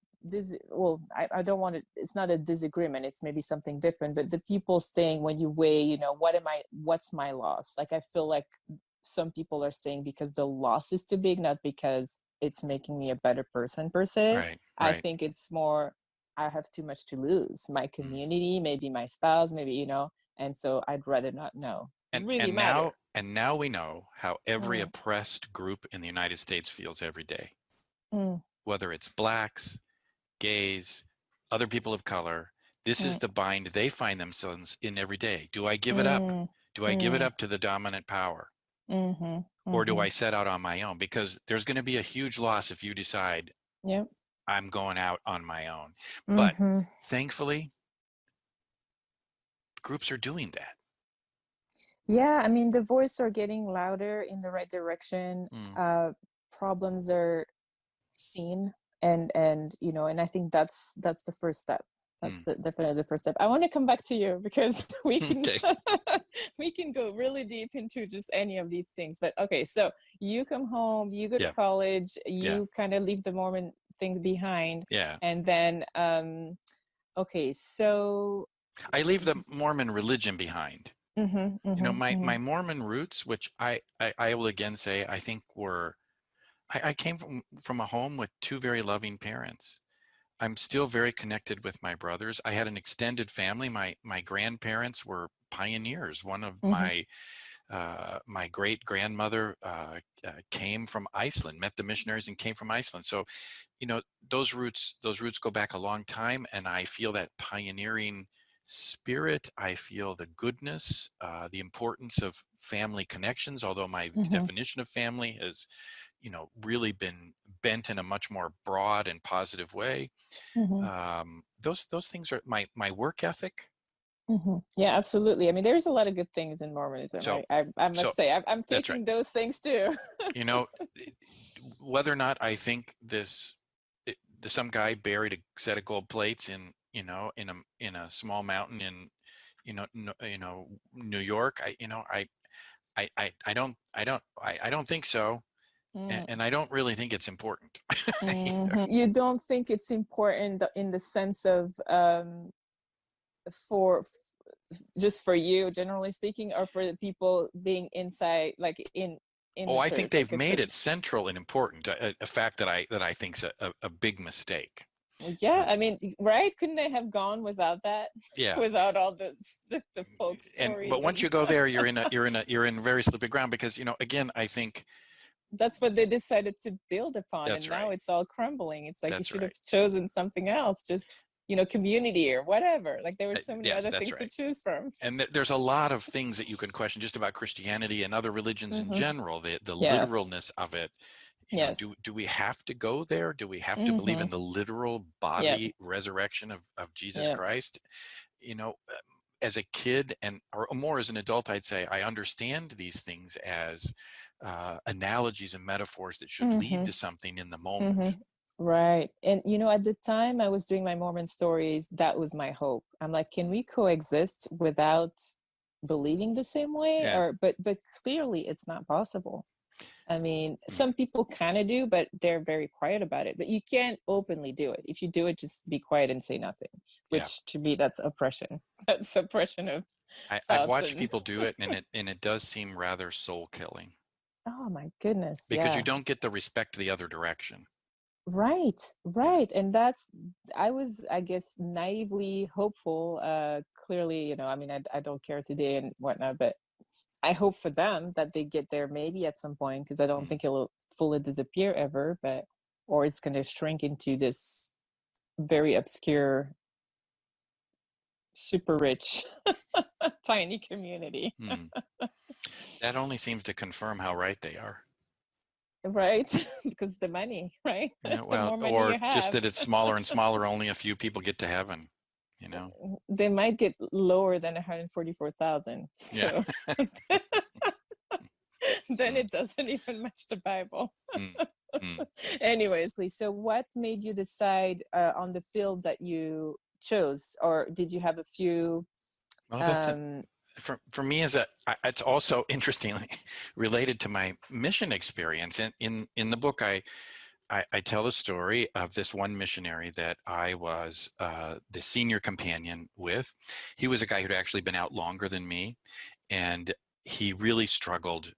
I don't want to, it's not a disagreement, it's maybe something different, but the people staying, when you weigh, what's my loss? Like, I feel like some people are staying because the loss is too big, not because it's making me a better person per se. Right. I think it's more, I have too much to lose. My community, maybe my spouse, maybe, and so I'd rather not know. Now we know how every oppressed group in the United States feels every day. Whether it's blacks, gays, other people of color, this is the bind they find themselves in every day. Do I give it up? Do I give it up to the dominant power? Or do I set out on my own? Because there's going to be a huge loss if you decide I'm going out on my own. But thankfully, groups are doing that. Yeah, I mean, the voices are getting louder in the right direction. Problems are seen, and and I think that's the first step. That's definitely the first step. I want to come back to you because we can we can go really deep into just any of these things. But okay, so you come home, you go to college, you kind of leave the Mormon thing behind, and then okay, so I leave the Mormon religion behind. My Mormon roots, which I will again say, I think I came from a home with two very loving parents. I'm still very connected with my brothers. I had an extended family. My grandparents were pioneers. One of my great grandmother came from Iceland, met the missionaries and came from Iceland. So, those roots go back a long time, and I feel that pioneering spirit. I feel the goodness, the importance of family connections, although my definition of family has really been bent in a much more broad and positive way. Those things are my work ethic. Yeah, absolutely. I mean, there's a lot of good things in Mormonism. So, I must say, I'm taking those things too. Whether or not I think some guy buried a set of gold plates in a small mountain in New York, I don't think so. And I don't really think it's important. You don't think it's important in the sense of just for you, generally speaking, or for the people being inside, like in I think they've made it central and important, a fact that I think's a big mistake. Yeah, I mean, right? Couldn't they have gone without that? Yeah, without all the folk stories. But once you go there, you're in very slippery ground, because again, I think that's what they decided to build upon, and now it's all crumbling. It's like you should have right. chosen something else, just community or whatever. Like, there were so many other things to choose from. And there's a lot of things that you can question just about Christianity and other religions in general. The literalness of it. Do we have to go there? Do we have to believe in the literal body resurrection of Jesus Christ? As a kid or more as an adult, I'd say I understand these things as analogies and metaphors that should lead to something in the moment. Right. And, at the time I was doing my Mormon stories, that was my hope. I'm like, can we coexist without believing the same way? But clearly it's not possible. I mean, some people kind of do, but they're very quiet about it. But you can't openly do it. If you do it, just be quiet and say nothing, which to me, that's oppression. That's oppression of I've thoughts. watched people do it, and it does seem rather soul killing. Oh my goodness. Because you don't get the respect the other direction. Right. And I was, I guess, naively hopeful. Clearly, I mean, I don't care today and whatnot, but I hope for them that they get there maybe at some point, because I don't think it'll fully disappear ever, or it's going to shrink into this very obscure, super rich, tiny community. That only seems to confirm how right they are. Right, because the money, right? Yeah, The well, more money or you have, just that it's smaller and smaller. Only a few people get to heaven. They might get lower than 144,000. So then it doesn't even match the Bible. Anyways, Lee, so what made you decide on the field that you chose, or did you have a few? Well, that's it. For me, it's also interestingly related to my mission experience. In the book, I tell the story of this one missionary that I was the senior companion with. He was a guy who'd actually been out longer than me, and he really struggled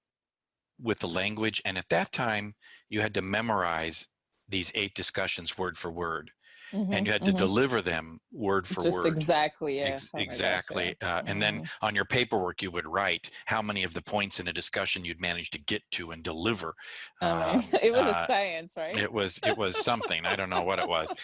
with the language. And at that time, you had to memorize these 8 discussions word for word. And you had to deliver them word for Just word. exactly, yeah. Exactly. Gosh, yeah. And then on your paperwork, you would write how many of the points in a discussion you'd managed to get to and deliver. It was a science, right? It was something. I don't know what it was.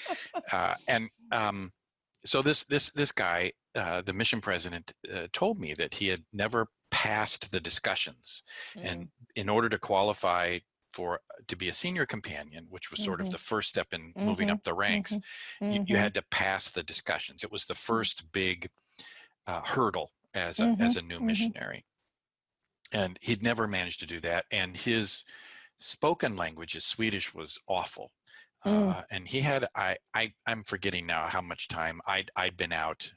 So this guy, the mission president, told me that he had never passed the discussions, and in order to qualify to be a senior companion, which was sort of the first step in moving up the ranks, you had to pass the discussions. It was the first big hurdle as a new missionary, and he'd never managed to do that. And his spoken language, his Swedish, was awful. And he had I'm forgetting now how much time I'd been out,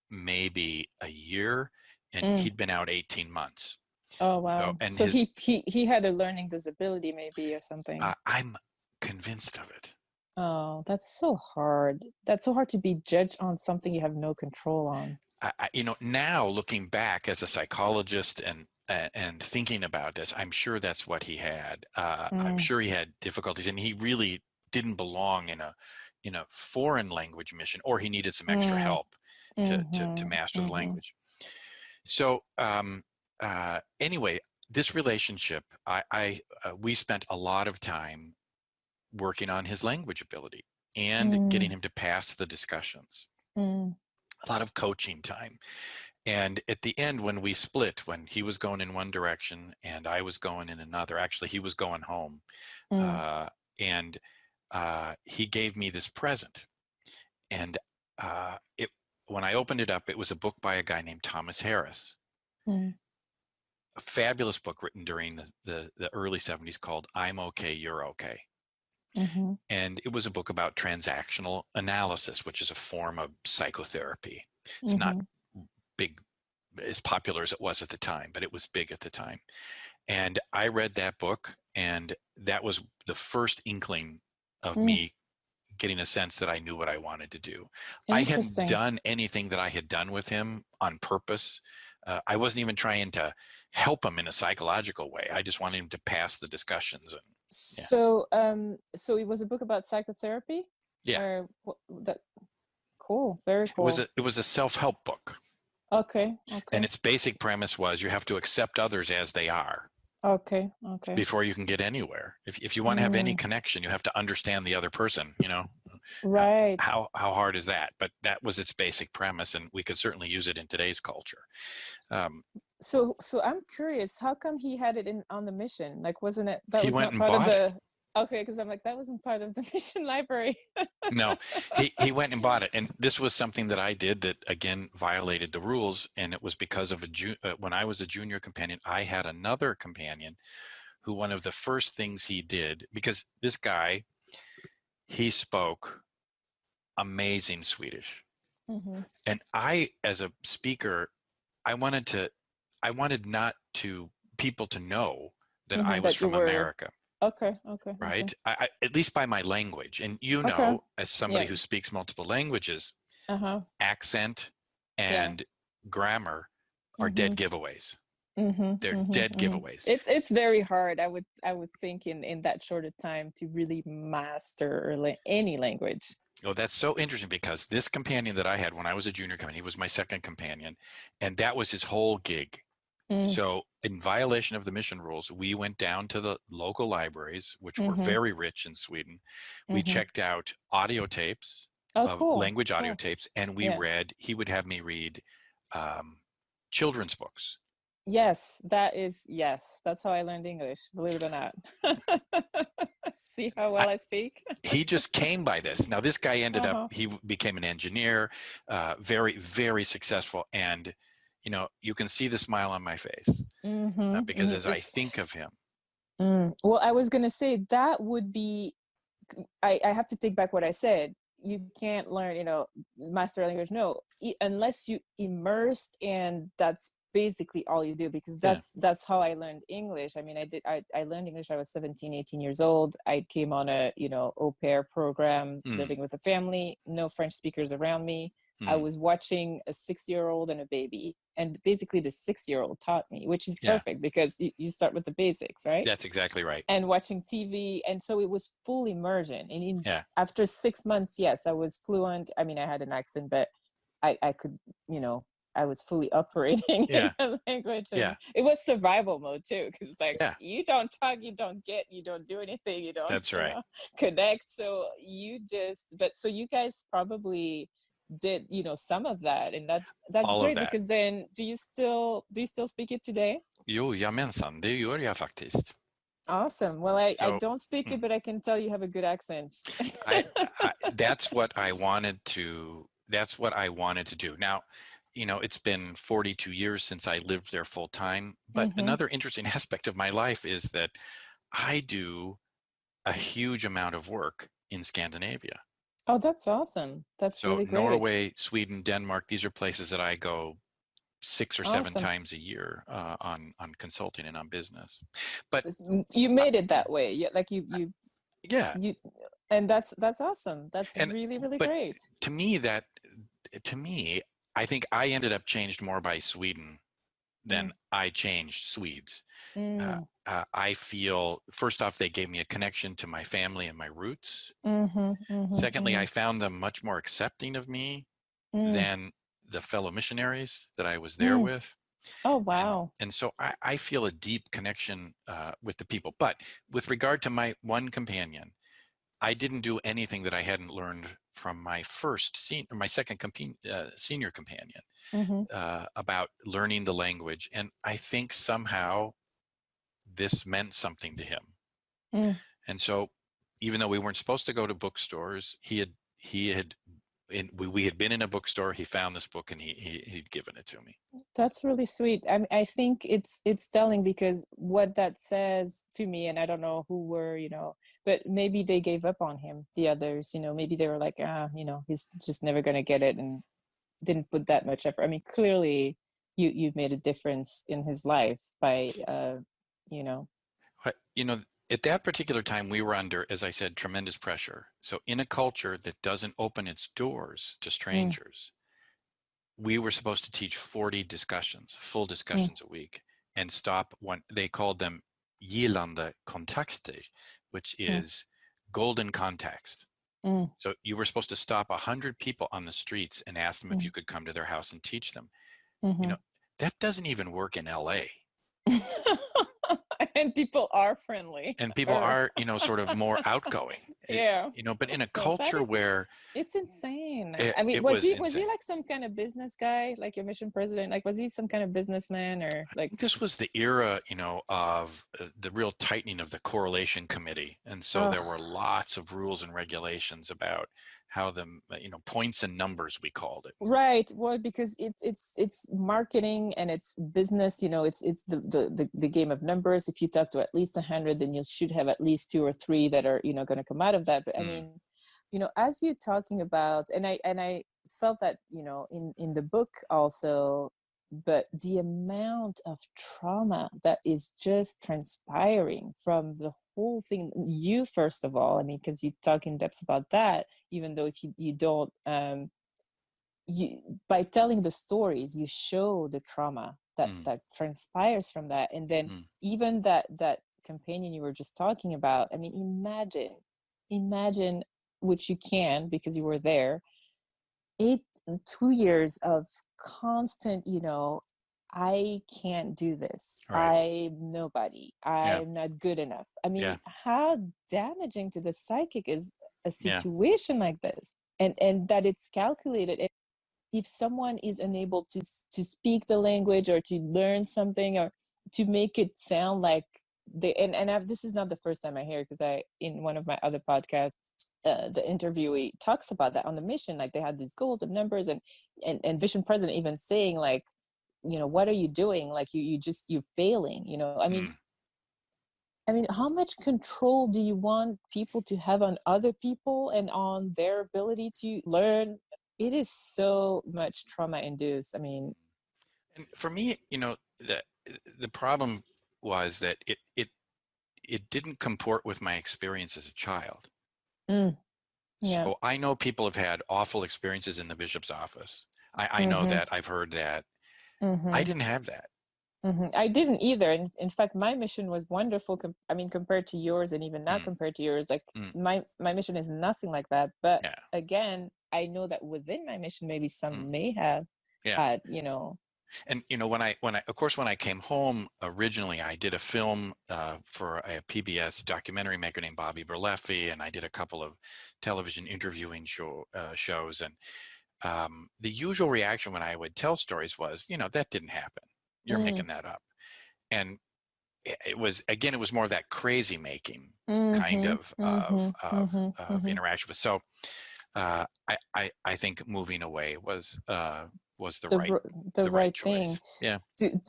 maybe a year, and he'd been out 18 months. Oh wow! So he had a learning disability, maybe, or something. I'm convinced of it. Oh, that's so hard. That's so hard to be judged on something you have no control on. Now looking back as a psychologist and thinking about this, I'm sure that's what he had. I'm sure he had difficulties, and he really didn't belong in a foreign language mission, or he needed some extra help to master the language. So anyway, this relationship, we spent a lot of time working on his language ability and getting him to pass the discussions. A lot of coaching time. And at the end, when we split, when he was going in one direction and I was going in another, actually he was going home, and he gave me this present. And when I opened it up, it was a book by a guy named Thomas Harris. A fabulous book written during the early 70s called I'm Okay, You're Okay. And it was a book about transactional analysis, which is a form of psychotherapy. It's not big, as popular as it was at the time, but it was big at the time. And I read that book, and that was the first inkling of me getting a sense that I knew what I wanted to do. I hadn't done anything that I had done with him on purpose. I wasn't even trying to help him in a psychological way. I just wanted him to pass the discussions. And so it was a book about psychotherapy. Yeah. Cool. Very cool. It was a self-help book. Okay. And its basic premise was you have to accept others as they are. Okay. Before you can get anywhere. If you want to have any connection, you have to understand the other person, Right. How hard is that? But that was its basic premise, and we could certainly use it in today's culture. So I'm curious, how come he had it on the mission? Like, wasn't it that he was went not and part of bought the it. Okay, because I'm like, that wasn't part of the mission library. No, he went and bought it. And this was something that I did that, again, violated the rules. And it was because of when I was a junior companion, I had another companion who one of the first things he did, because this guy, he spoke amazing Swedish. And I, as a speaker, I wanted not people to know that I was That you from were. America. Okay. Right? At least by my language. And Okay. as somebody who speaks multiple languages, accent Yeah. and grammar are dead giveaways. They're dead giveaways. It's very hard. I would think in that short of time to really master any language. Oh, that's so interesting, because this companion that I had when I was a junior companion, he was my second companion, and that was his whole gig. So in violation of the mission rules, we went down to the local libraries, which were very rich in Sweden. We checked out audio tapes, language audio tapes, and we read, he would have me read children's books. Yes, that's how I learned English, believe it or not. See how well I speak? He just came by this. Now, this guy ended up, he became an engineer, very, very successful. And, you can see the smile on my face because as I think of him. Well, I was going to say that would be, I have to take back what I said. You can't learn, master a language. No, unless you immersed, and that's basically all you do, because that's how I learned English. I mean, I learned English. I was 17, 18 years old. I came on a, au pair program, living with a family, no French speakers around me. I was watching a 6-year-old and a baby. And basically the 6-year-old taught me, which is perfect because you start with the basics, right? That's exactly right. And watching TV. And so it was full immersion. And after 6 months, yes, I was fluent. I mean, I had an accent, but I could, I was fully operating in the language. And it was survival mode too. Cause it's like, you don't talk, you don't get, you don't do anything. You don't That's right. Connect. So so you guys probably did some of that, and that's all great, because then do you still speak it today? Jo, jamensan, det gör jag faktiskt. Awesome. Well, I don't speak it, but I can tell you have a good accent. That's what I wanted to do. Now, it's been 42 years since I lived there full time, but another interesting aspect of my life is that I do a huge amount of work in Scandinavia. Oh, that's awesome. That's really great. Norway, Sweden, Denmark, these are places that I go 6 or 7 times a year on consulting and on business. But you made it that way. Like you and that's awesome. That's really, really great. To me, I think I ended up changed more by Sweden than I changed Swedes. I feel, first off, they gave me a connection to my family and my roots. Secondly, I found them much more accepting of me than the fellow missionaries that I was there with. Oh, wow. And so I feel a deep connection with the people. But with regard to my one companion, I didn't do anything that I hadn't learned from my second senior companion about learning the language. And I think somehow this meant something to him. And so even though we weren't supposed to go to bookstores, we had been in a bookstore, he found this book, and he'd given it to me. That's really sweet. I think it's telling, because what that says to me, and I don't know who were, but maybe they gave up on him, the others, maybe they were like, he's just never going to get it, and didn't put that much effort. I mean, clearly you made a difference in his life by, at that particular time, we were under, as I said, tremendous pressure. So in a culture that doesn't open its doors to strangers, we were supposed to teach 40 full discussions a week, and stop they called them gillande kontakter, which is golden context. So you were supposed to stop 100 people on the streets and ask them if you could come to their house and teach them. That doesn't even work in LA. And people are friendly. And people are, sort of more outgoing. But in a culture where it's insane. I mean, was he like some kind of business guy, like your mission president? Like, was he some kind of businessman, or like? This was the era, of the real tightening of the correlation committee, and so there were lots of rules and regulations about how the points and numbers, we called it. Right. Well, because it's marketing and it's business. It's the game of numbers. If you talk to at least 100, then you should have at least 2 or 3 that are going to come out of that. But I mean, as you're talking about, and I felt that in the book also, but the amount of trauma that is just transpiring from the whole thing, you first of all, I mean, because you talk in depth about that, even though if you don't, you, by telling the stories, you show the trauma that transpires from that. And then even that companion you were just talking about, I mean, imagine, which you can because you were there, 2 years of constant, I can't do this. Right. I'm nobody. Yeah. I'm not good enough. I mean, Yeah. how damaging to the psychic is a Yeah. situation like this? And that it's calculated. If someone is unable to speak the language or to learn something or to make it sound like they, this is not the first time I hear it, because in one of my other podcasts, the interviewee talks about that on the mission, like they had these goals and numbers, and Vision President even saying like, what are you doing? Like you're failing, I mean, how much control do you want people to have on other people and on their ability to learn? It is so much trauma induced. I mean, and for me, the problem was that it didn't comport with my experience as a child. yeah. So I know people have had awful experiences in the bishop's office. I know that. I've heard that. I didn't have that. I didn't either. In fact, my mission was wonderful. I mean, compared to yours, and even now compared to yours, like my mission is nothing like that. But Yeah. again, I know that within my mission, maybe some may have had, And when I when I came home originally, I did a film for a PBS documentary maker named Bobby Berleffi, and I did a couple of television interviewing shows. And the usual reaction when I would tell stories was, that didn't happen. You're making that up. And it was more of that crazy making kind of interaction. So I think moving away was the right choice. thing. Yeah.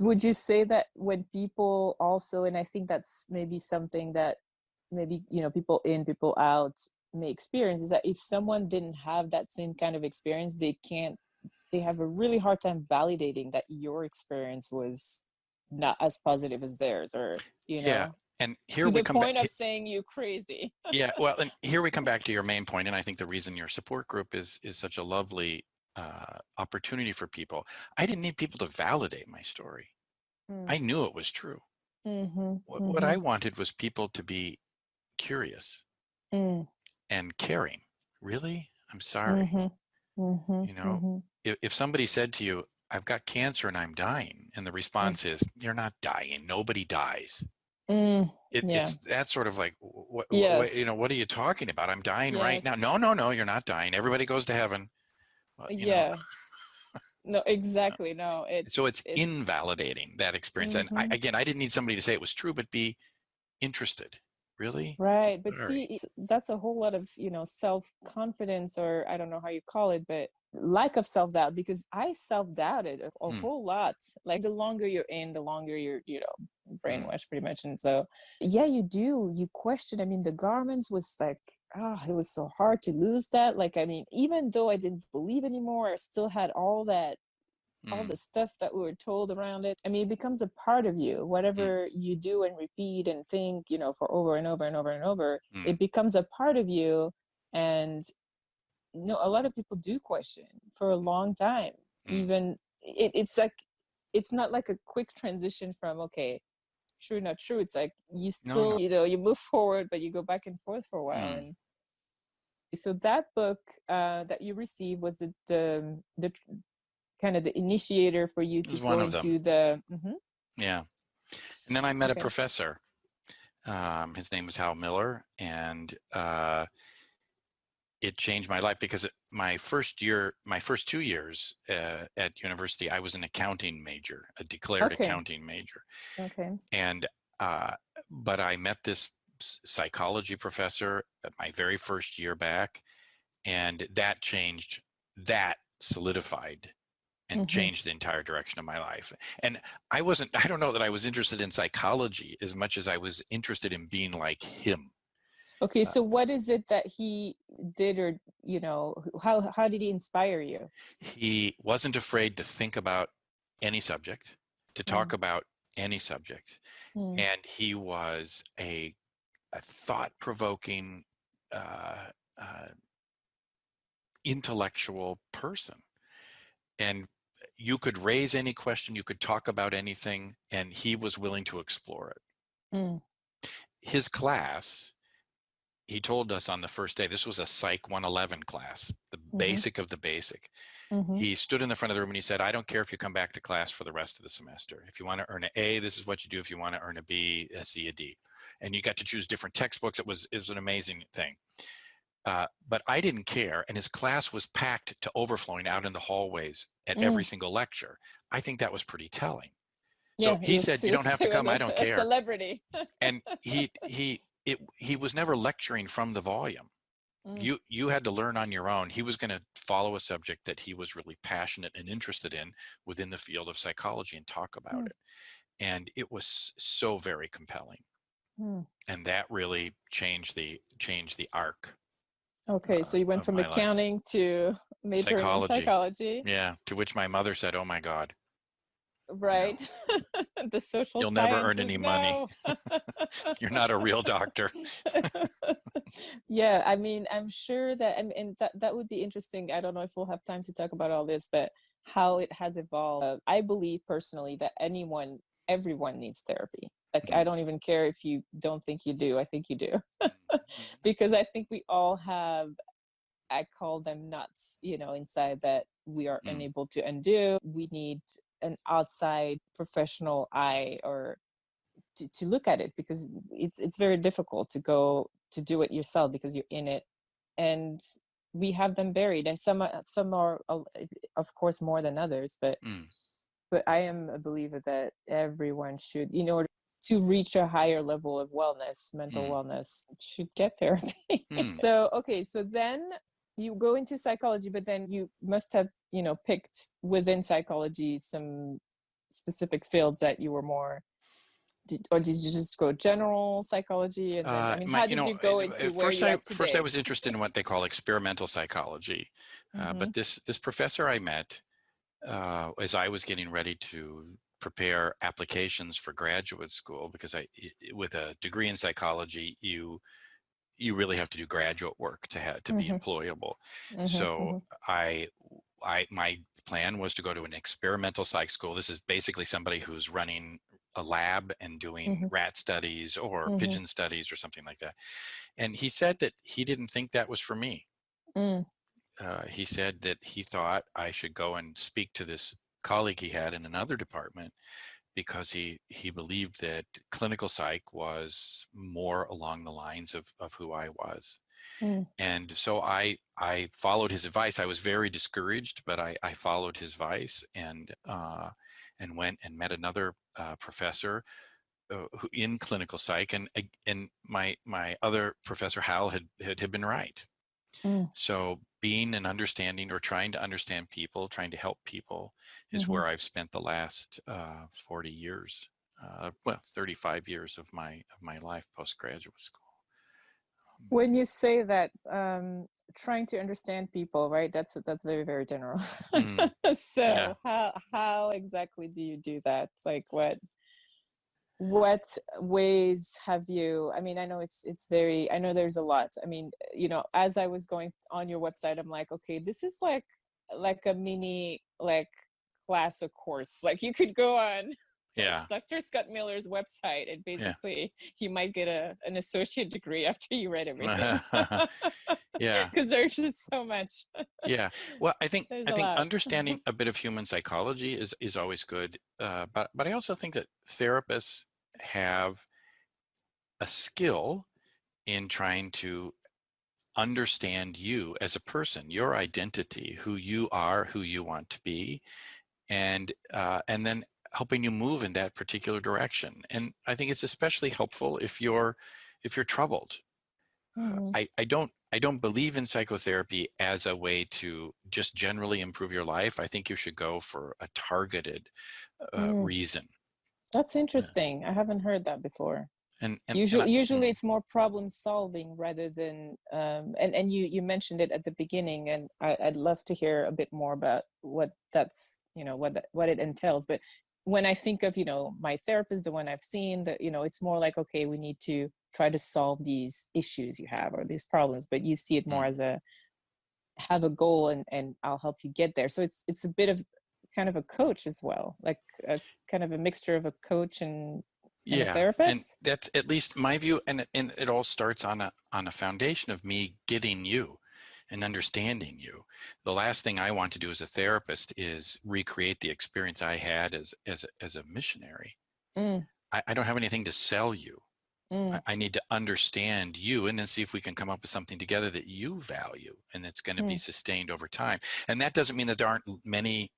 Would you say that when people also, and I think that's maybe something that maybe, people in, people out may experience, is that if someone didn't have that same kind of experience, they have a really hard time validating that your experience was not as positive as theirs, or, Yeah. And here to we the come point back, of saying you crazy. Yeah. Well, and here we come back to your main point. And I think the reason your support group is such a lovely opportunity for people. I didn't need people to validate my story. I knew it was true. What I wanted was people to be curious and caring. Really? I'm sorry. If somebody said to you, I've got cancer and I'm dying, and the response is, you're not dying. Nobody dies. It's that sort of like, what are you talking about? I'm dying right now. No, you're not dying. Everybody goes to heaven. No, exactly. No, so it's invalidating that experience. And I didn't need somebody to say it was true, but be interested. Really? Right. But see, that's a whole lot of, self-confidence, or I don't know how you call it, but lack of self-doubt, because I self-doubted a whole lot. Like the longer you're in, the longer you're, brainwashed pretty much. And so, you question. I mean, the garments was like, it was so hard to lose that. Like, I mean, even though I didn't believe anymore, I still had all the stuff that we were told around it. I mean, it becomes a part of you. Whatever you do and repeat and think, for over and over and over and over, it becomes a part of you. And a lot of people do question for a long time. Even it's like, it's not like a quick transition from, okay, true, not true. It's like you still, you move forward, but you go back and forth for a while. And so that book that you received, was the kind of the initiator for you to go into the yeah. And then I met a professor. His name was Hal Miller, and it changed my life, because my first 2 years at university, I was an accounting major, a declared accounting major. And but I met this psychology professor at my very first year back, and that solidified and changed the entire direction of my life. And I don't know that I was interested in psychology as much as I was interested in being like him. Okay, so what is it that he did, or, how did he inspire you? He wasn't afraid to think about any subject, to talk about any subject. And he was a thought-provoking, intellectual person. And you could raise any question, you could talk about anything, and he was willing to explore it. His class, he told us on the first day, this was a Psych 111 class, the basic of the basic. He stood in the front of the room and he said, I don't care if you come back to class for the rest of the semester. If you want to earn an A, this is what you do. If you want to earn a B, a C, a D. And you got to choose different textbooks. It was an amazing thing. But I didn't care. And his class was packed to overflowing out in the hallways at every single lecture. I think that was pretty telling. So he said, you don't have to come. I don't care. A celebrity. And he was never lecturing from the volume. You had to learn on your own. He was going to follow a subject that he was really passionate and interested in within the field of psychology and talk about it. And it was so very compelling. And that really changed the arc. Okay, so you went from accounting to majoring in psychology. Yeah, to which my mother said, oh my God. Right. The social You'll sciences, never earn any money. You're not a real doctor. Yeah, I mean, I'm sure that, and that would be interesting. I don't know if we'll have time to talk about all this, but how it has evolved. I believe personally that everyone needs therapy. Like, I don't even care if you don't think you do. I think you do. Because I think we all have, I call them nuts, inside that we are unable to undo. We need an outside professional eye or to look at it, because it's very difficult to go to do it yourself because you're in it, and we have them buried, and some are of course more than others, but I am a believer that everyone should, in order to reach a higher level of wellness, mental wellness, should get therapy. So then you go into psychology, but then you must have, picked within psychology some specific fields that you were more, or did you just go general psychology? And then, how did you go into where you're at today? First, I was interested in what they call experimental psychology. But this professor I met, as I was getting ready to prepare applications for graduate school, because with a degree in psychology, you really have to do graduate work to be employable. So my plan was to go to an experimental psych school. This is basically somebody who's running a lab and doing rat studies or pigeon studies or something like that. And he said that he didn't think that was for me. He said that he thought I should go and speak to this colleague he had in another department, because he believed that clinical psych was more along the lines of who I was. And so I followed his advice. I was very discouraged, but I followed his advice and went and met another professor who in clinical psych, and my other professor Hal had been right. So being an understanding, or trying to understand people, trying to help people, is where I've spent the last 40 years, 35 years of my life postgraduate school. When you say that, trying to understand people, right? That's very, very general. So how exactly do you do that? Like what ways have you, I mean, I know I know there's a lot. I mean, as I was going on your website, I'm like, okay, this is like a mini, class, of course, like you could go on Dr. Scott Miller's website, and basically you might get an associate degree after you read everything. Because there's just so much. Well, I think understanding a bit of human psychology is always good, but I also think that therapists have a skill in trying to understand you as a person, your identity, who you are, who you want to be, and then helping you move in that particular direction. And I think it's especially helpful if you're troubled. I don't believe in psychotherapy as a way to just generally improve your life. I think you should go for a targeted reason. That's interesting. I haven't heard that before. And usually it's more problem solving rather than and you mentioned it at the beginning, and I'd love to hear a bit more about what that's what it entails. But when I think of, my therapist, the one I've seen, that, it's more like, okay, we need to try to solve these issues you have or these problems, but you see it more as have a goal and I'll help you get there. So it's a bit of kind of a coach as well, like a kind of a mixture of a coach and a therapist. And that's at least my view. And it all starts on a foundation of me getting you and understanding you. The last thing I want to do as a therapist is recreate the experience I had as a missionary. I don't have anything to sell you. I need to understand you and then see if we can come up with something together that you value and that's going to be sustained over time. And that doesn't mean that there aren't many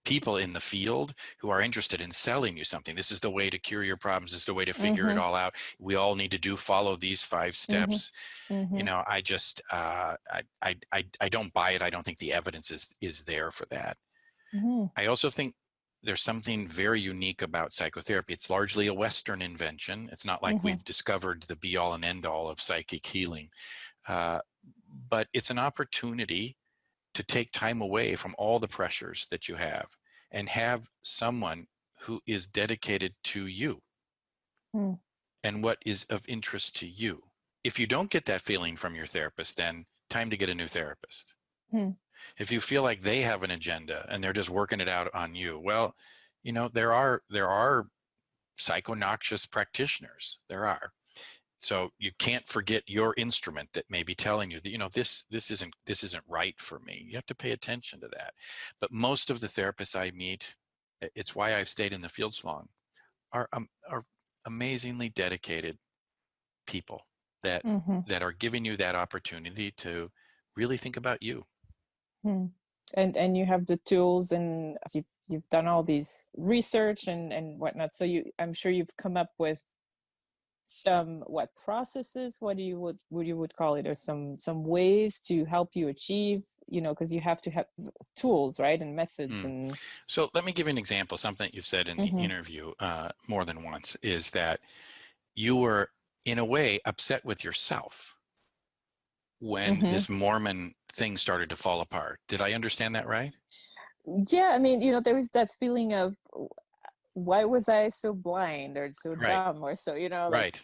people in the field who are interested in selling you something. This is the way to cure your problems. This is the way to figure it all out. We all need to follow these 5 steps. I just, I don't buy it. I don't think the evidence is there for that. I also think there's something very unique about psychotherapy. It's largely a Western invention. It's not like we've discovered the be all and end all of psychic healing, but it's an opportunity to take time away from all the pressures that you have and have someone who is dedicated to you and what is of interest to you. If you don't get that feeling from your therapist, then time to get a new therapist. If you feel like they have an agenda and they're just working it out on you, well, there are psycho-noxious practitioners. There are. So you can't forget your instrument that may be telling you that, this isn't right for me. You have to pay attention to that. But most of the therapists I meet, it's why I've stayed in the field so long, are amazingly dedicated people that are giving you that opportunity to really think about you. And you have the tools, and you've done all these research and whatnot. So I'm sure you've come up with some processes, what you would call it, or some ways to help you achieve, because you have to have tools, right, and methods. And so let me give you an example. Something that you've said in the interview more than once is that you were in a way upset with yourself when this Mormon thing started to fall apart. Did I understand that right? Yeah, I mean, there was that feeling of, why was I so blind or so dumb or so, like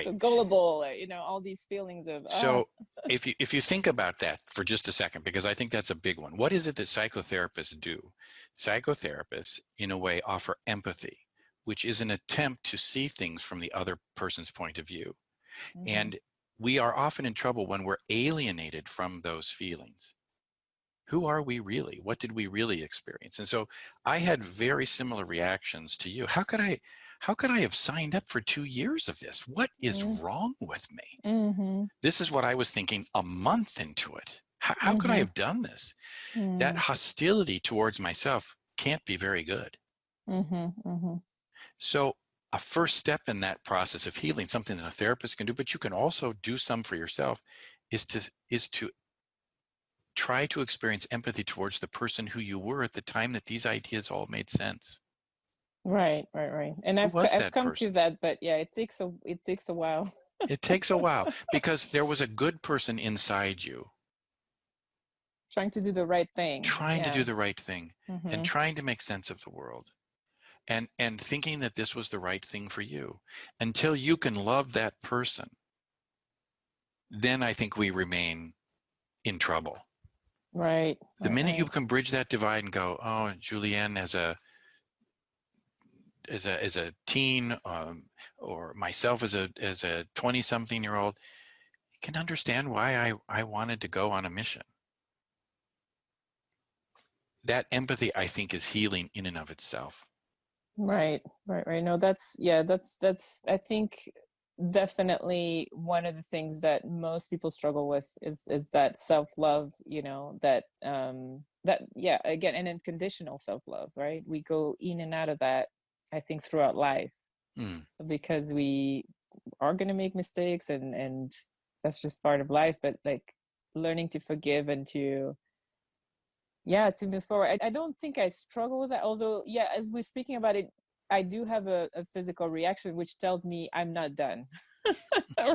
so gullible, all these feelings of. So if you think about that for just a second, because I think that's a big one. What is it that psychotherapists do? Psychotherapists, in a way, offer empathy, which is an attempt to see things from the other person's point of view. And we are often in trouble when we're alienated from those feelings. Who are we really? What did we really experience? And so I had very similar reactions to you. How could I have signed up for 2 years of this? What is wrong with me? This is what I was thinking a month into it. How could I have done this? That hostility towards myself can't be very good. So a first step in that process of healing, something that a therapist can do, but you can also do some for yourself, is to try to experience empathy towards the person who you were at the time that these ideas all made sense. Right. And I've come to that, but yeah, it takes a while. It takes a while because there was a good person inside you. Trying to do the right thing. To do the right thing and trying to make sense of the world. And thinking that this was the right thing for you. Until you can love that person, then I think we remain in trouble. Right. The minute you can bridge that divide and go, oh, Julianne as a teen, or myself as a 20-something-year-old, you can understand why I wanted to go on a mission. That empathy, I think, is healing in and of itself. Right. No, that's I think definitely one of the things that most people struggle with is that self-love, that again, and unconditional self-love, right? We go in and out of that, I think, throughout life, because we are going to make mistakes, and that's just part of life. But like learning to forgive and to move forward. I don't think I struggle with that. Although, as we're speaking about it, I do have a physical reaction which tells me I'm not done.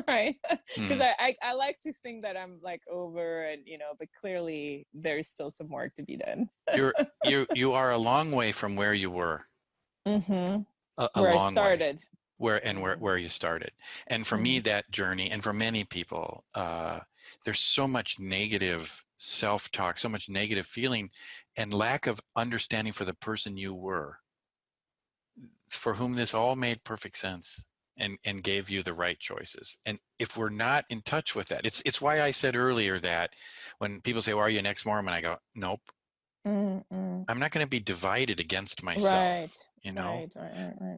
Right. Because Mm. I like to think that I'm like over and, you know, but clearly there's still some work to be done. You are a long way from where you were. Mm-hmm. A Where I long way. started. Where you started. And for me, that journey, and for many people, there's so much negative self-talk, so much negative feeling, and lack of understanding for the person you were, for whom this all made perfect sense and gave you the right choices. And if we're not in touch with that, it's why I said earlier that when people say, well, are you an ex-Mormon? I go, nope. Mm-mm. I'm not going to be divided against myself. Right. You know,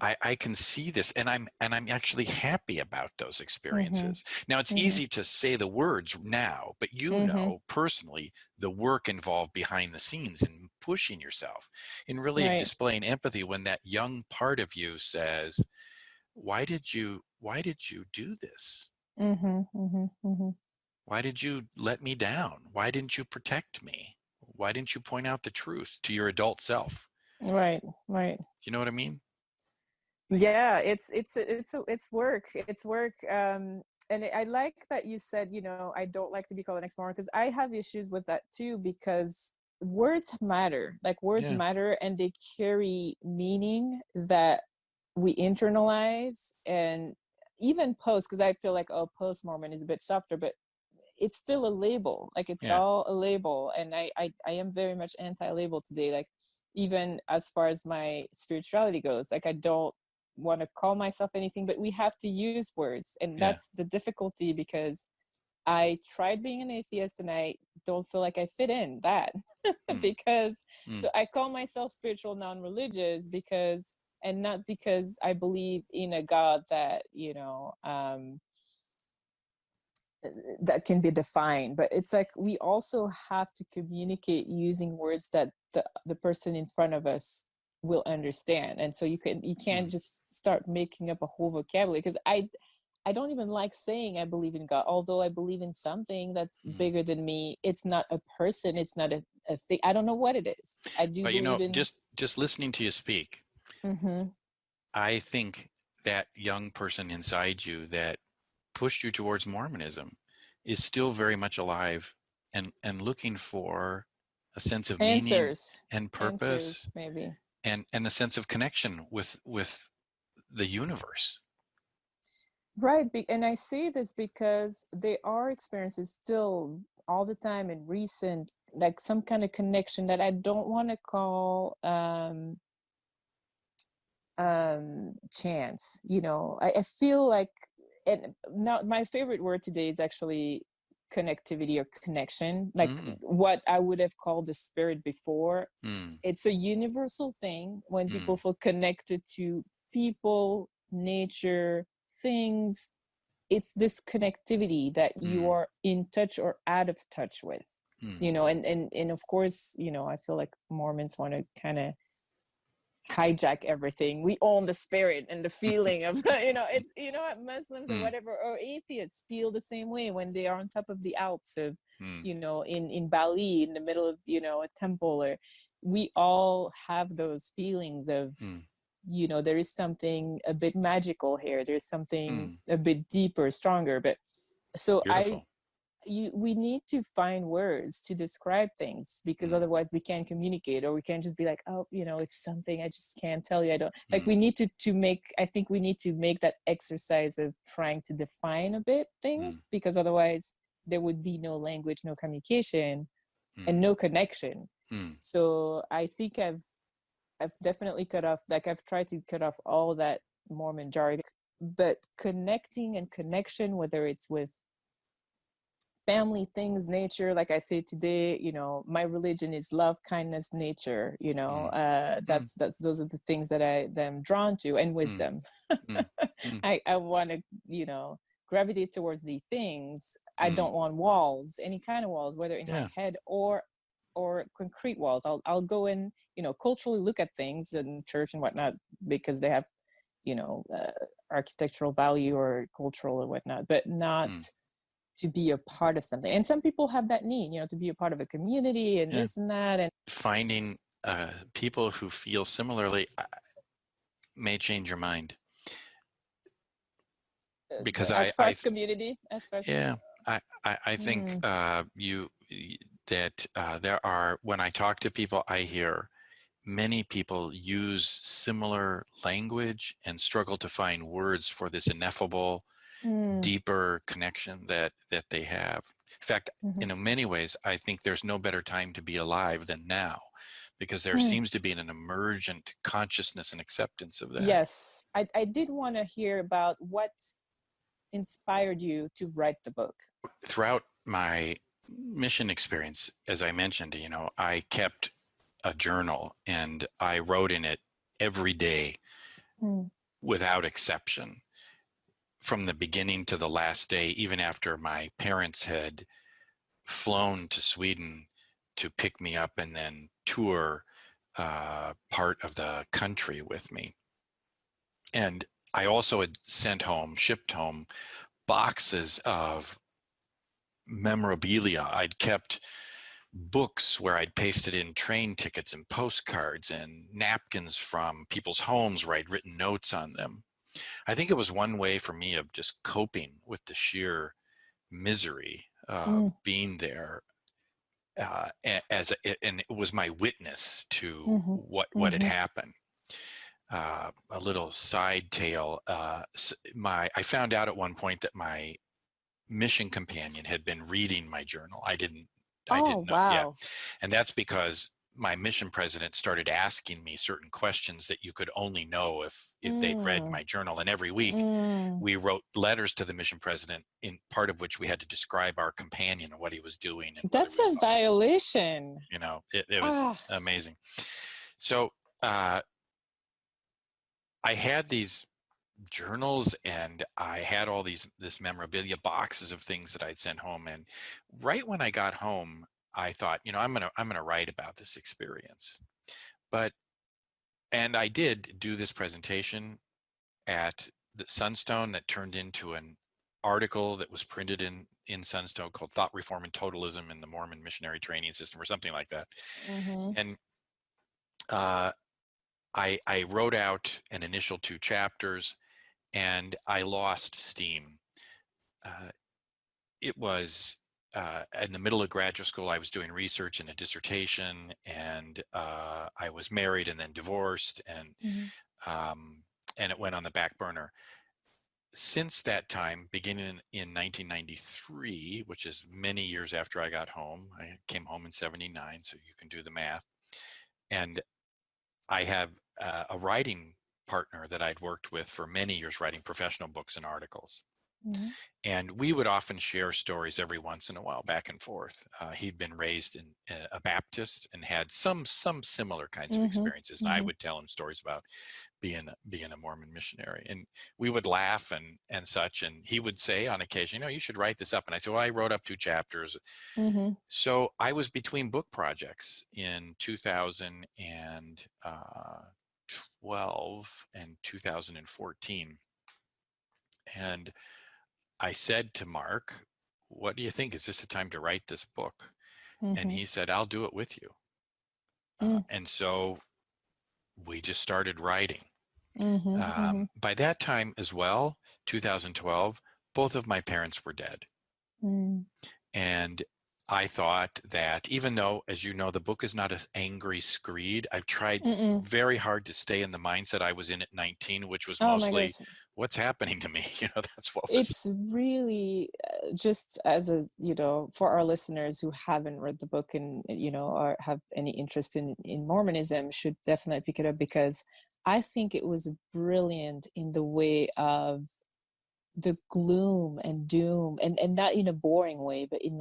Right. I can see this, and I'm actually happy about those Mm-hmm. experiences. Now, it's Mm-hmm. easy to say the words now, but you Mm-hmm. know personally the work involved behind the scenes in pushing yourself, in really Right. displaying empathy when that young part of you says, why did you do this? Mm-hmm. Mm-hmm. Mm-hmm. Why did you let me down? Why didn't you protect me? Why didn't you point out the truth to your adult self? Right. Right. You know what I mean? Yeah, it's work. It's work. And I like that you said, you know, I don't like to be called an ex-Mormon, because I have issues with that too, because words matter. Like words Yeah. matter, and they carry meaning that we internalize. And even post, because I feel like, oh, post-Mormon is a bit softer, but it's still a label. Like it's Yeah. all a label. And I am very much anti-label today. Like even as far as my spirituality goes, like I don't want to call myself anything, but we have to use words. And Yeah. that's the difficulty, because I tried being an atheist and I don't feel like I fit in that. Because so I call myself spiritual non-religious, because, and not because I believe in a God that, you know, that can be defined, but it's like we also have to communicate using words that the person in front of us will understand. And so you can't just start making up a whole vocabulary, because I don't even like saying I believe in God, although I believe in something that's bigger than me. It's not a person, it's not a thing. I don't know what it is. I do But you know, believe in. just listening to you speak, Mm-hmm. I think that young person inside you that pushed you towards Mormonism is still very much alive and looking for a sense of meaning Answers. and purpose Answers, maybe. and a sense of connection with the universe. Right, and I say this because there are experiences still all the time in recent, like some kind of connection that I don't want to call chance. You know, I feel like, and now my favorite word today is actually connectivity or connection, like what I would have called the spirit before. It's a universal thing when people feel connected to people, nature, things. It's this connectivity that you are in touch or out of touch with, you know. And of course, you know, I feel like Mormons want to kind of hijack everything. We own the spirit and the feeling of you know, it's, you know what, Muslims or whatever, or atheists feel the same way when they are on top of the Alps, of you know, in Bali, in the middle of, you know, a temple. Or we all have those feelings of you know, there is something a bit magical here, there's something a bit deeper, stronger. But so Beautiful. we need to find words to describe things, because otherwise we can't communicate, or we can't just be like, oh, you know, it's something I just can't tell you. I don't like, we need to make, I think we need to make that exercise of trying to define a bit things, because otherwise there would be no language, no communication, and no connection. So I think I've definitely cut off, like I've tried to cut off all that Mormon jargon, but connecting and connection, whether it's with family, things, nature, like I say today, you know, my religion is love, kindness, nature, you know, that's those are the things that I'm drawn to, and wisdom. I want to, you know, gravitate towards these things. I don't want walls, any kind of walls, whether in my head or concrete walls. I'll go and, you know, culturally look at things in church and whatnot, because they have, you know, architectural value or cultural or whatnot, but not to be a part of something. And some people have that need, you know, to be a part of a community and this and that. And finding people who feel similarly may change your mind. because as far as community, as far as yeah, I think there are, when I talk to people, I hear many people use similar language and struggle to find words for this ineffable, deeper connection that they have. In fact, in many ways, I think there's no better time to be alive than now, because there seems to be an emergent consciousness and acceptance of that. Yes, I did want to hear about what inspired you to write the book. Throughout my mission experience, as I mentioned, I kept a journal and I wrote in it every day without exception, from the beginning to the last day, even after my parents had flown to Sweden to pick me up and then tour part of the country with me. And I also had shipped home boxes of memorabilia. I'd kept books where I'd pasted in train tickets and postcards and napkins from people's homes where I'd written notes on them. I think it was one way for me of just coping with the sheer misery of being there, and it was my witness to what had happened. A little side tale. I found out at one point that my mission companion had been reading my journal. I didn't know. Wow. Yeah. And that's because my mission president started asking me certain questions that you could only know if they'd read my journal. And every week we wrote letters to the mission president, in part of which we had to describe our companion and what he was doing. And that's a violation. It was amazing. So I had these journals and I had all this memorabilia, boxes of things that I'd sent home. And right when I got home, I thought, I'm gonna write about this experience. And I did do this presentation at the Sunstone that turned into an article that was printed in Sunstone called Thought Reform and Totalism in the Mormon Missionary Training System, or something like that. And I wrote out an initial 2 chapters, and I lost steam. It was in the middle of graduate school. I was doing research and a dissertation, and I was married and then divorced, and it went on the back burner. Since that time, beginning in 1993, which is many years after I got home, I came home in 79, so you can do the math. And I have a writing partner that I'd worked with for many years, writing professional books and articles. And we would often share stories every once in a while, back and forth. He'd been raised in a Baptist and had some similar kinds of experiences. And I would tell him stories about being a Mormon missionary. And we would laugh and such. And he would say on occasion, you should write this up. And I said, well, I wrote up 2 chapters. So I was between book projects in 2012 and 2014. And I said to Mark, what do you think? Is this the time to write this book? And he said, I'll do it with you. And so we just started writing. By that time as well, 2012, both of my parents were dead. And I thought that, even though, as you know, the book is not an angry screed, I've tried very hard to stay in the mindset I was in at 19, which was mostly, what's happening to me? That's what was. It's really just as for our listeners who haven't read the book and, or have any interest in Mormonism, should definitely pick it up, because I think it was brilliant in the way of the gloom and doom, and not in a boring way, but in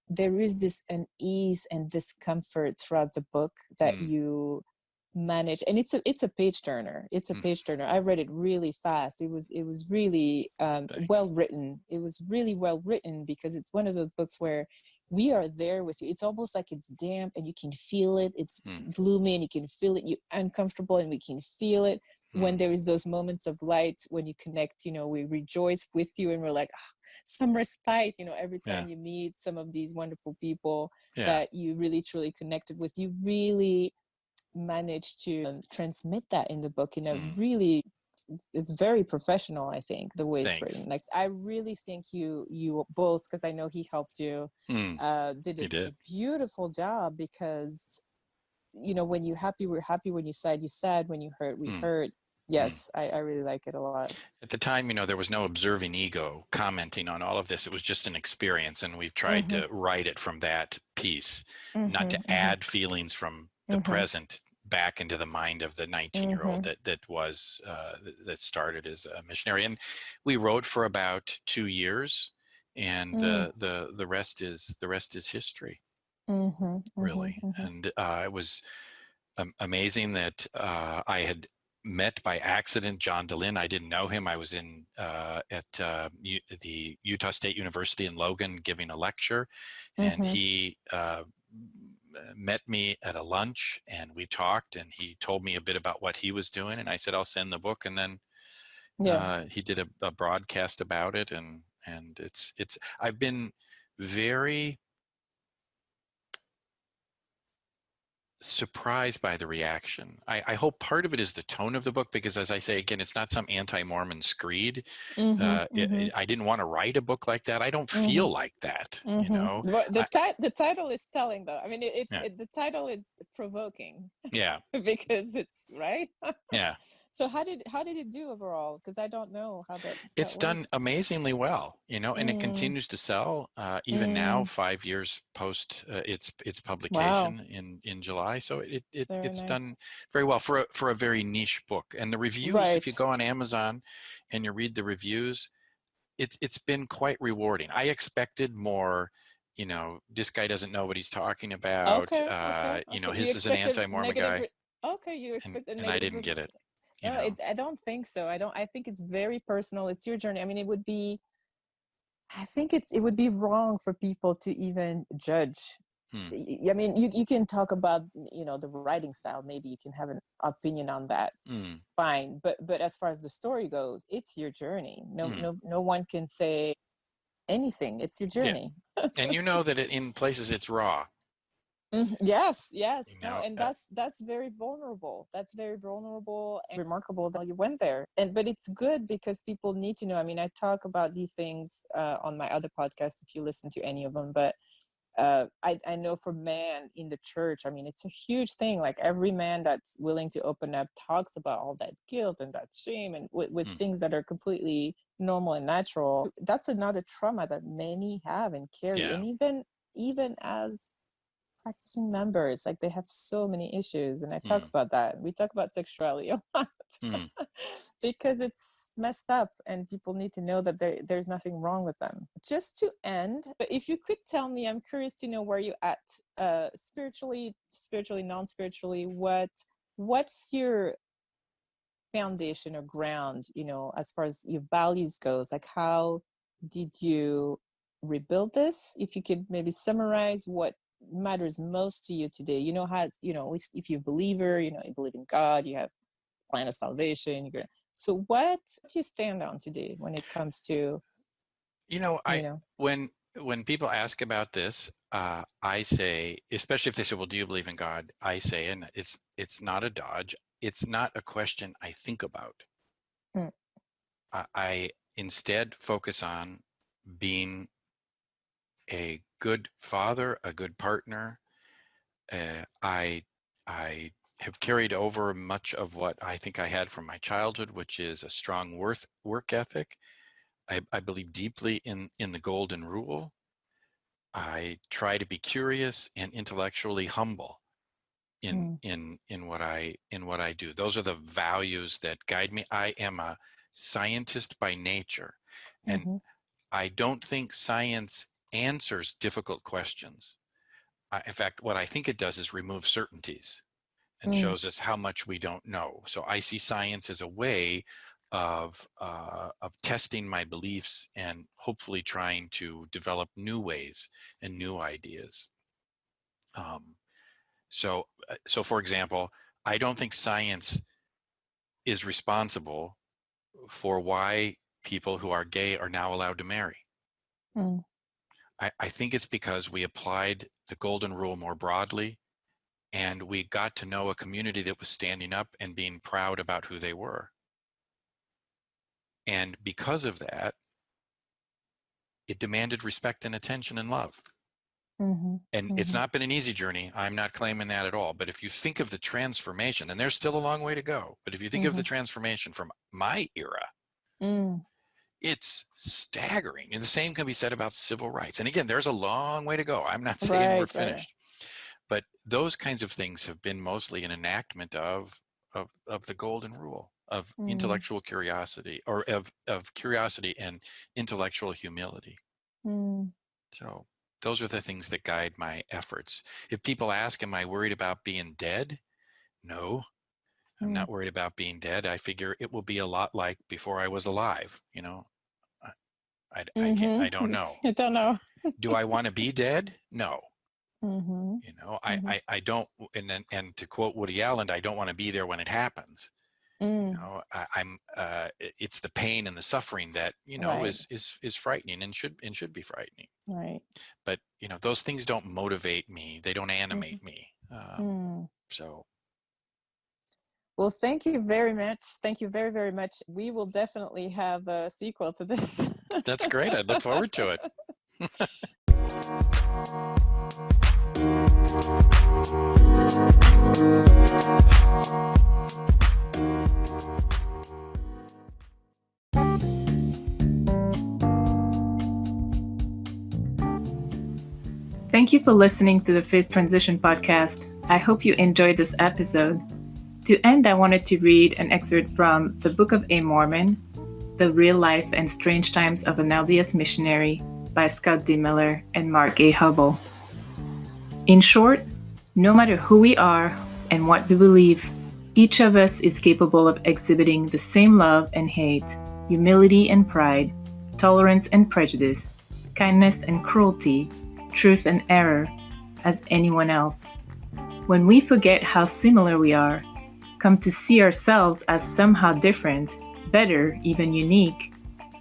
there is this unease and discomfort throughout the book that you manage, and it's a page turner. It's a page turner. I read it really fast. It was really well written. It was really well written, because it's one of those books where we are there with you. It's almost like it's damp and you can feel it. It's gloomy and you can feel it. You're uncomfortable and we can feel it. When there is those moments of light, when you connect, we rejoice with you, and we're like, some respite, every time you meet some of these wonderful people that you really truly connected with. You really managed to transmit that in the book in a really it's very professional, I think, the way it's Thanks. written. Like, I really think you both, because I know he helped you, did a beautiful job, because, you know, when you're happy, we're happy. When you sad, when you hurt, we hurt. Yes, I really like it a lot. At the time, you know, there was no observing ego commenting on all of this. It was just an experience, and we've tried to write it from that piece, not to add feelings from the present back into the mind of the 19-year-old that started as a missionary. And we wrote for about 2 years, and the rest is history, really. And it was amazing that I had met by accident John DeLynn. I didn't know him. I was at the Utah State University in Logan giving a lecture, and he met me at a lunch, and we talked, and he told me a bit about what he was doing, and I said, I'll send the book. And then he did a broadcast about it, and it's I've been very surprised by the reaction. I hope part of it is the tone of the book, because, as I say again, it's not some anti-Mormon screed. I didn't want to write a book like that. I don't feel like that, you know. But the title is telling, though. I mean, the title is provoking. Yeah. Because it's right. Yeah. So how did it do overall? Because I don't know how that. It's done amazizingly well, you know, and it continues to sell even now, 5 years post its publication in July. So it's done very well for a very niche book. And the reviews, if you go on Amazon and you read the reviews, it's been quite rewarding. I expected more. You know, this guy doesn't know what he's talking about. You know, his is an anti-Mormon guy. You expected, and I didn't get it. No, I don't think so. I think it's very personal. It's your journey. I mean, I think it would be wrong for people to even judge. I mean, you can talk about, you know, the writing style. Maybe you can have an opinion on that. Fine. But as far as the story goes, it's your journey. No one can say anything. It's your journey. Yeah. And you know that in places it's raw. Yes. You know, and that's very vulnerable. That's very vulnerable and remarkable that you went there. But it's good, because people need to know. I mean, I talk about these things on my other podcast, if you listen to any of them. But I know for man in the church, I mean, it's a huge thing. Like, every man that's willing to open up talks about all that guilt and that shame, and with things that are completely normal and natural. That's another trauma that many have and carry. And even as practicing members, like, they have so many issues, and I talk about that. We talk about sexuality a lot because it's messed up, and people need to know that there's nothing wrong with them. Just to end, if you could tell me, I'm curious to know where you're at spiritually, non-spiritually. What's your foundation or ground, you know, as far as your values goes? Like, how did you rebuild this? If you could maybe summarize what matters most to you today. You know, how, you know, if you're a believer, you know, you believe in God, you have plan of salvation. So what do you stand on today when it comes to, when people ask about this, I say, especially if they say, well, do you believe in God? I say, and it's not a dodge. It's not a question I think about. I instead focus on being a good father, a good partner. I have carried over much of what I think I had from my childhood, which is a strong work ethic. I believe deeply in the golden rule. I try to be curious and intellectually humble in what I do. Those are the values that guide me. I am a scientist by nature, and I don't think science answers difficult questions. In fact, what I think it does is remove certainties and shows us how much we don't know. So I see science as a way of testing my beliefs and hopefully trying to develop new ways and new ideas. So for example, I don't think science is responsible for why people who are gay are now allowed to marry. I think it's because we applied the golden rule more broadly, and we got to know a community that was standing up and being proud about who they were. And because of that, it demanded respect and attention and love. And it's not been an easy journey. I'm not claiming that at all. But if you think of the transformation, and there's still a long way to go, but if you think of the transformation from my era, it's staggering. And the same can be said about civil rights. And again, there's a long way to go. I'm not saying we're finished. But those kinds of things have been mostly an enactment of the golden rule of intellectual curiosity, or of curiosity and intellectual humility. So those are the things that guide my efforts. If people ask, am I worried about being dead? No, I'm not worried about being dead. I figure it will be a lot like before I was alive. You know, I don't know. I don't know. Do I want to be dead? No. You know, I don't, and to quote Woody Allen, I don't want to be there when it happens. You know, it's the pain and the suffering that, you know, is frightening and should be frightening. Right. But, you know, those things don't motivate me. They don't animate me. So. Well, thank you very much. Thank you very, very much. We will definitely have a sequel to this. That's great. I look forward to it. Thank you for listening to the Faith Transition podcast. I hope you enjoyed this episode. To end, I wanted to read an excerpt from the Book of A Mormon, The Real Life and Strange Times of an LDS Missionary by Scott D. Miller and Mark A. Hubble. In short, no matter who we are and what we believe, each of us is capable of exhibiting the same love and hate, humility and pride, tolerance and prejudice, kindness and cruelty, truth and error as anyone else. When we forget how similar we are, come to see ourselves as somehow different, better, even unique,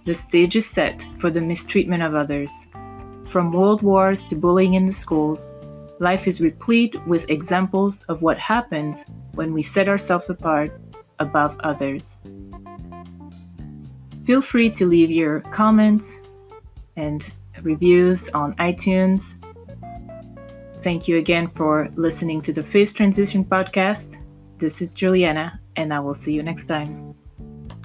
the stage is set for the mistreatment of others. From world wars to bullying in the schools, life is replete with examples of what happens when we set ourselves apart above others. Feel free to leave your comments and reviews on iTunes. Thank you again for listening to the Faith Transition podcast. This is Juliana, and I will see you next time.